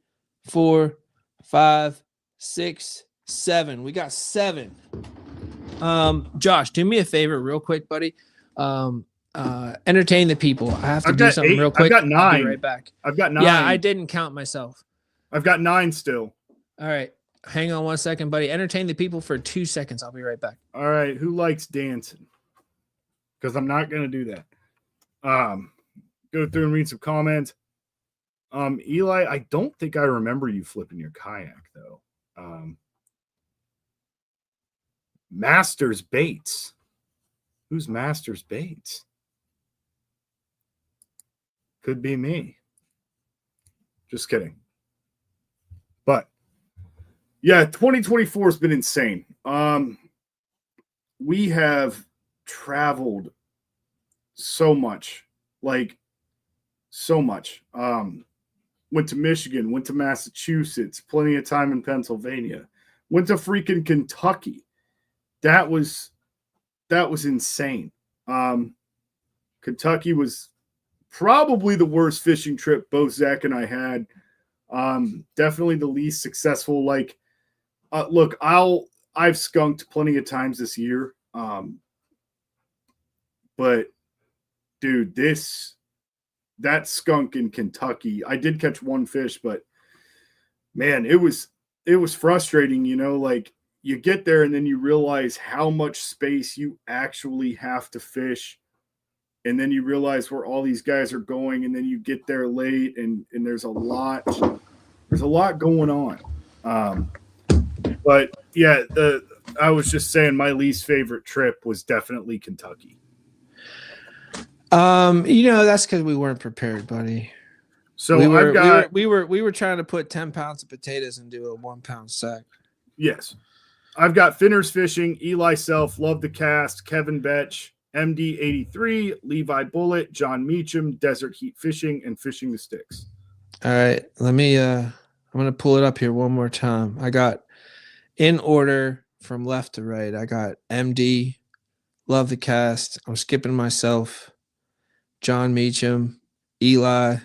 4, 5, 6, 7. We got 7. Josh, do me a favor, real quick, buddy. Entertain the people. I have to I've do got something 8. real quick. I've got I'll be 9. right back. I've got 9. Yeah, I didn't count myself. I've got 9 still. All right, hang on 1 second, buddy. Entertain the people for 2 seconds. I'll be right back. All right, who likes dancing? Because I'm not gonna do that. Go through and read some comments. Eli, I don't think I remember you flipping your kayak though. Masters Baits. Who's Masters Baits? Could be me. Just kidding. But yeah, 2024 has been insane. We have traveled so much, like so much. Went to Michigan, went to Massachusetts, plenty of time in Pennsylvania, went to freaking Kentucky. That was insane. Kentucky was probably the worst fishing trip both Zach and I had. Definitely the least successful. Like, look, I've skunked plenty of times this year. But dude, that skunk in Kentucky, I did catch one fish, but man, it was frustrating, like you get there and then you realize how much space you actually have to fish. And then you realize where all these guys are going, and then you get there late and there's a lot going on. But yeah, I was just saying my least favorite trip was definitely Kentucky. That's because we weren't prepared, buddy. So we I've got we were trying to put 10 pounds of potatoes into a 1 pound sack. yes. I've got Finners Fishing, Eli Self, Love the Cast, Kevin Betch, MD83, Levi Bullet, John Meacham, Desert Heat Fishing, and Fishing the Sticks. All right, let me I'm gonna pull it up here one more time. I got in order from left to right. I got MD, Love the Cast. I'm skipping myself. John Meacham, Eli,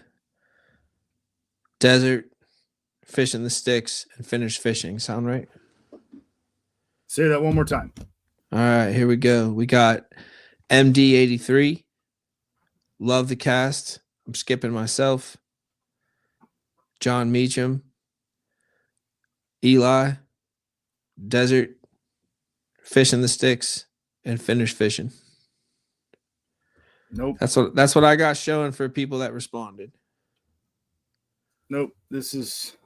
Desert, Fishing the Sticks, and Finish Fishing. Sound right? Say that one more time. All right, here we go. We got MD83, Love the Cast. I'm skipping myself. John Meacham, Eli, Desert, Fishing the Sticks, and Finish Fishing. Nope. That's what I got showing for people that responded. Nope. This is.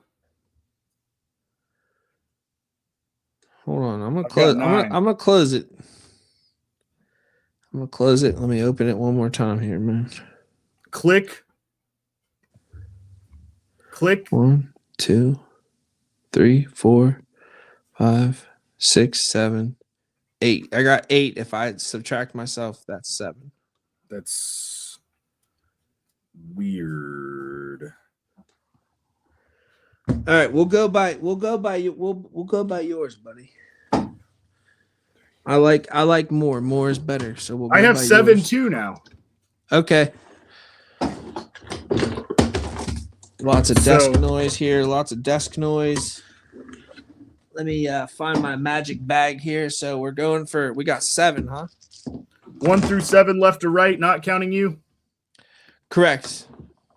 Hold on, I'm gonna I've close. got I'm 9. gonna close it. I'm gonna close it. Let me open it one more time here, man. Click. 1, 2, 3, 4, 5, 6, 7, 8. I got 8. If I subtract myself, that's 7. That's weird. All right, we'll go by yours, buddy. I like more. More is better. So we'll go I have by 7 yours. too now. Okay. Lots of desk noise here. Lots of desk noise. Let me find my magic bag here. So we got 7, huh? 1 through 7 left to right, not counting you. Correct.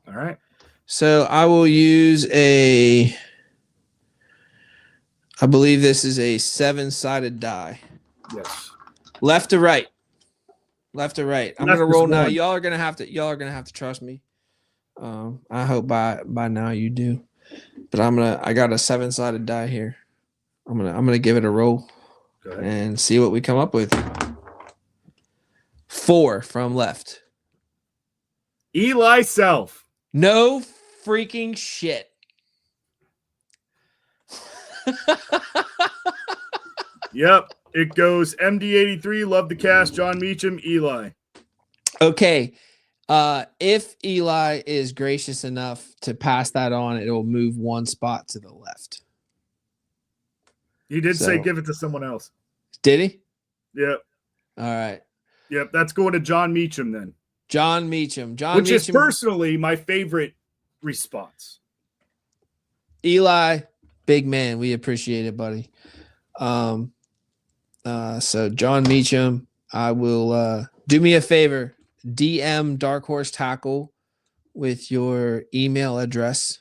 All right. So I will use I believe this is a 7-sided die. Yes. Left to right. Left to right. I'm Left gonna is roll now. one. Y'all are gonna have to trust me. I hope by now you do. But I got a 7-sided die here. I'm gonna give it a roll and see what we come up with. 4 from left. Eli Self. No freaking shit. Yep. It goes MD83, Love the Cast, John Meacham, Eli. Okay. If Eli is gracious enough to pass that on, it will move 1 spot to the left. He did say give it to someone else. Did he? Yep. All right. Yep. That's going to John Meacham then. John Meacham. Which is personally my favorite response. Eli, big man. We appreciate it, buddy. So John Meacham, I will do me a favor. DM Dark Horse Tackle with your email address,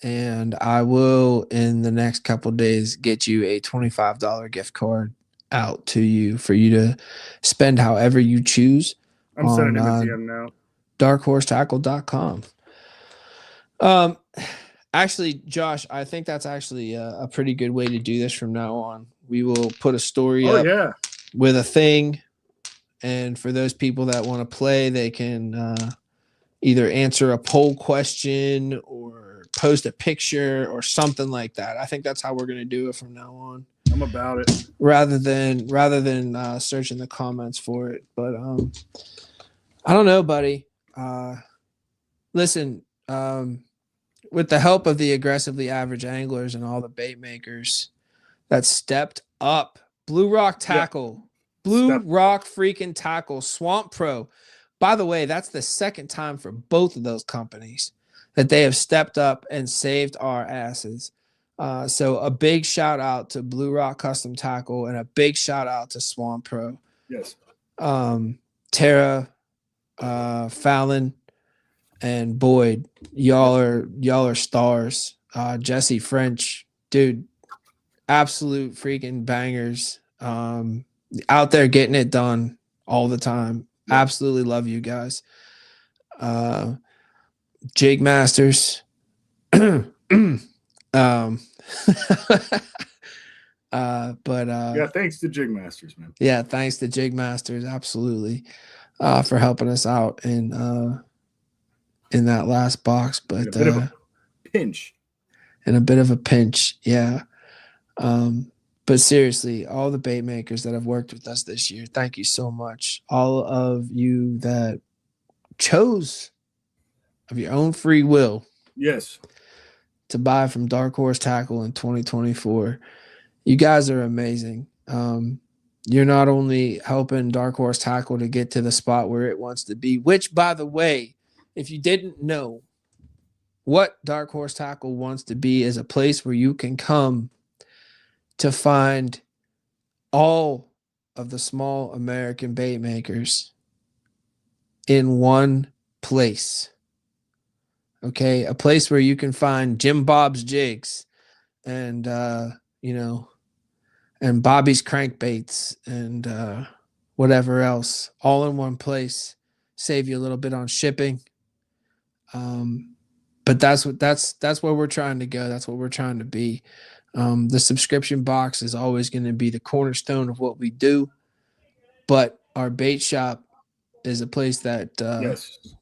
and I will in the next couple days get you a $25 gift card out to you for you to spend however you choose. I'm sending him a DM now. darkhorsetackle.com. Actually, Josh, I think that's actually a pretty good way to do this from now on. We will put a story up with a thing. And for those people that want to play, they can either answer a poll question or post a picture or something like that. I think that's how we're going to do it from now on. I'm about it. Rather than searching the comments for it. But I don't know, buddy. Listen, with the help of the aggressively average anglers and all the bait makers that stepped up, Blue Rock Tackle. Blue Rock freaking Tackle, Swamp Pro. By the way, that's the second time for both of those companies that they have stepped up and saved our asses. So a big shout out to Blue Rock Custom Tackle and a big shout out to Swamp Pro. Yes. Tara, Fallon, and Boyd, y'all are stars. Jesse French, dude, absolute freaking bangers. Out there getting it done all the time. Absolutely love you guys. Jig Masters. But thanks to Jig Masters, man. Yeah, thanks to Jig Masters, absolutely, for helping us out in that last box. But in a bit of a pinch. In a bit of a pinch, yeah. But seriously, all the bait makers that have worked with us this year, thank you so much. All of you that chose of your own free will, yes, to buy from Dark Horse Tackle in 2024. You guys are amazing. You're not only helping Dark Horse Tackle to get to the spot where it wants to be, which, by the way, if you didn't know, what Dark Horse Tackle wants to be is a place where you can come to find all of the small American bait makers in one place. Okay, a place where you can find Jim Bob's jigs and and Bobby's crankbaits and whatever else, all in one place. Save you a little bit on shipping. But that's where we're trying to go. That's what we're trying to be. The subscription box is always going to be the cornerstone of what we do, but our bait shop is a place that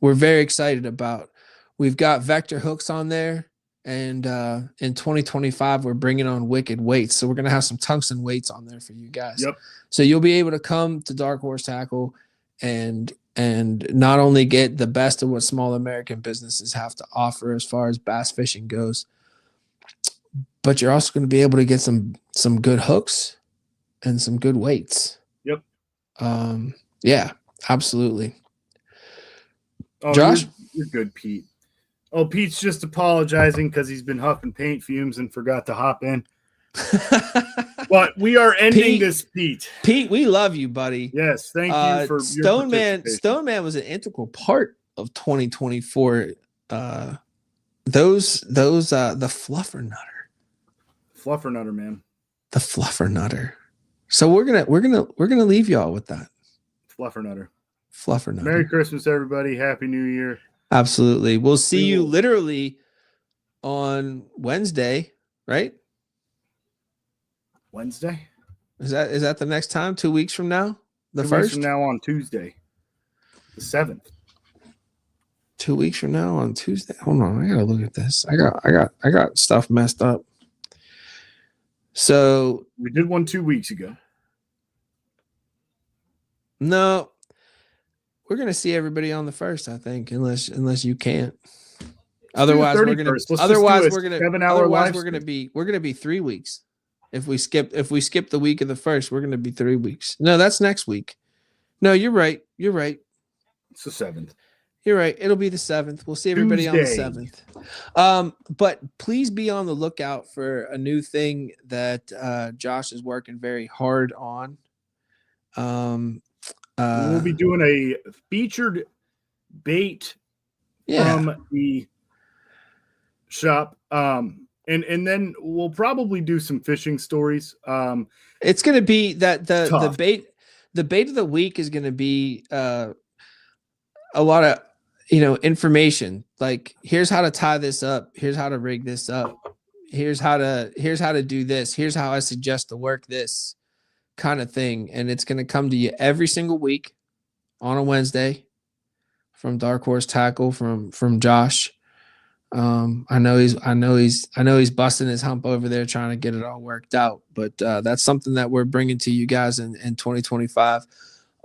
we're very excited about. We've got Vector hooks on there, and in 2025 we're bringing on Wicked weights, so we're going to have some tungsten weights on there for you guys. Yep. So you'll be able to come to Dark Horse Tackle and not only get the best of what small American businesses have to offer as far as bass fishing goes, but you're also going to be able to get some good hooks and some good weights. Yep. Yeah, absolutely. Oh, Josh? You're good, Pete. Oh, Pete's just apologizing because he's been huffing paint fumes and forgot to hop in. But we are ending this, Pete. Pete, we love you, buddy. Yes, thank you for Stone Man was an integral part of 2024. Those the fluffernutter. Fluffernutter, man. The fluffernutter. So we're gonna leave y'all with that. Fluffernutter. Fluffernutter. Merry Christmas, everybody. Happy New Year. Absolutely. We'll see you will- literally on Wednesday, right? Wednesday? Is that the next time? 2 weeks from now? The 2 weeks first? from now on Tuesday. The 7th. 2 weeks from now on Tuesday. Hold on, I gotta look at this. I got stuff messed up. So We did one 2 weeks ago. no, we're gonna see everybody on the first, I think, unless you can't. Otherwise, we're gonna 31st. Let's otherwise just do we're a gonna 7-hour otherwise live we're gonna stream. be 3 weeks. If we skip the week of the first, we're gonna be 3 weeks. No, that's next week. No, you're right. You're right. It's the 7th. You're right. It'll be the 7th. We'll see everybody on the Tuesday. 7th. But please be on the lookout for a new thing that Josh is working very hard on. We'll be doing a featured bait from the shop. And then we'll probably do some fishing stories. It's gonna be that the tough. bait of the week is gonna be a lot of information. Like, here's how to tie this up, here's how to rig this up, here's how to do this, here's how I suggest to work this kind of thing. And it's gonna come to you every single week on a Wednesday from Dark Horse Tackle from Josh. I know he's busting his hump over there trying to get it all worked out, but that's something that we're bringing to you guys in 2025,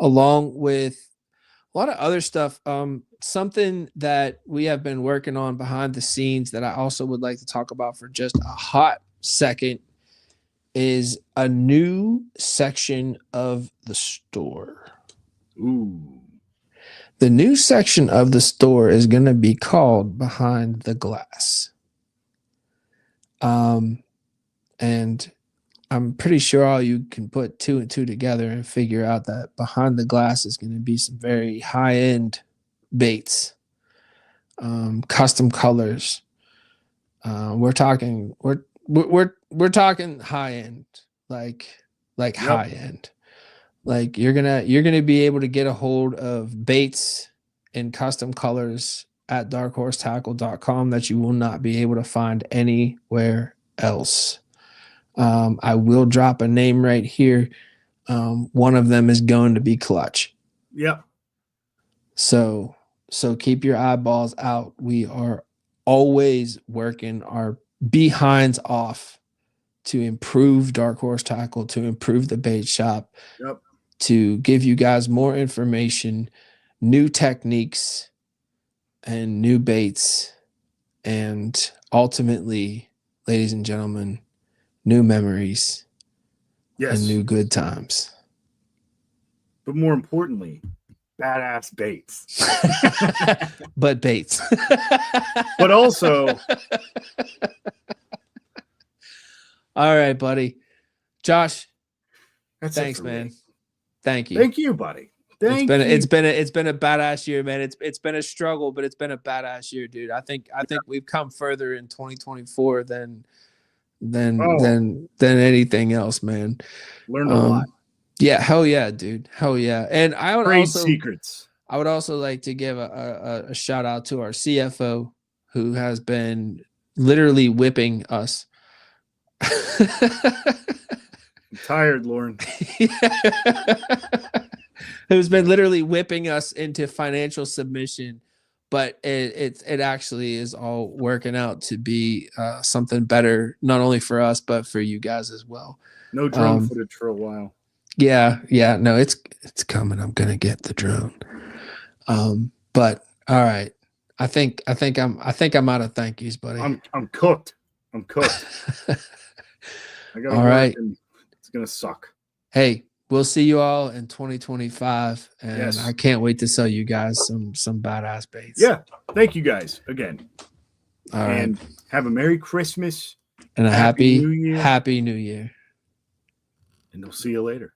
along with a lot of other stuff. Something that we have been working on behind the scenes that I also would like to talk about for just a hot second is a new section of the store. Ooh. The new section of the store is going to be called Behind the Glass. And I'm pretty sure all you can put 2 and 2 together and figure out that behind the glass is going to be some very high-end baits, custom colors. We're talking high-end, like high-end. Like, you're gonna be able to get a hold of baits in custom colors at darkhorsetackle.com that you will not be able to find anywhere else. I will drop a name right here. One of them is going to be Clutch. Yep. So keep your eyeballs out. We are always working our behinds off to improve Dark Horse Tackle, to improve the bait shop. Yep. To give you guys more information, new techniques, and new baits, and ultimately, ladies and gentlemen, new memories, Yes. and new good times. But more importantly, badass baits. But baits. But also, all right, buddy. Josh, that's it thanks, for man. me. Thank you. Thank you, buddy. Thank you. It's been a badass year, man. It's been a struggle, but it's been a badass year, dude. I think we've come further in 2024 than anything else, man. Learned a lot. Yeah, hell yeah, dude. Hell yeah. And I would Trade secrets. I would also like to give a shout out to our CFO, who has been literally whipping us. I'm tired, Lauren. Who's been literally whipping us into financial submission, but it actually is all working out to be something better, not only for us but for you guys as well. No drone footage for a while. Yeah, no, it's coming. I'm gonna get the drone. But all right, I think I'm out of thank yous, buddy. I'm cooked. I got all right. It's gonna suck. Hey, we'll see you all in 2025, and Yes. I can't wait to sell you guys some badass baits. Yeah, thank you guys again, all right, and have a Merry Christmas and a happy New Year. Happy New Year. And we'll see you later.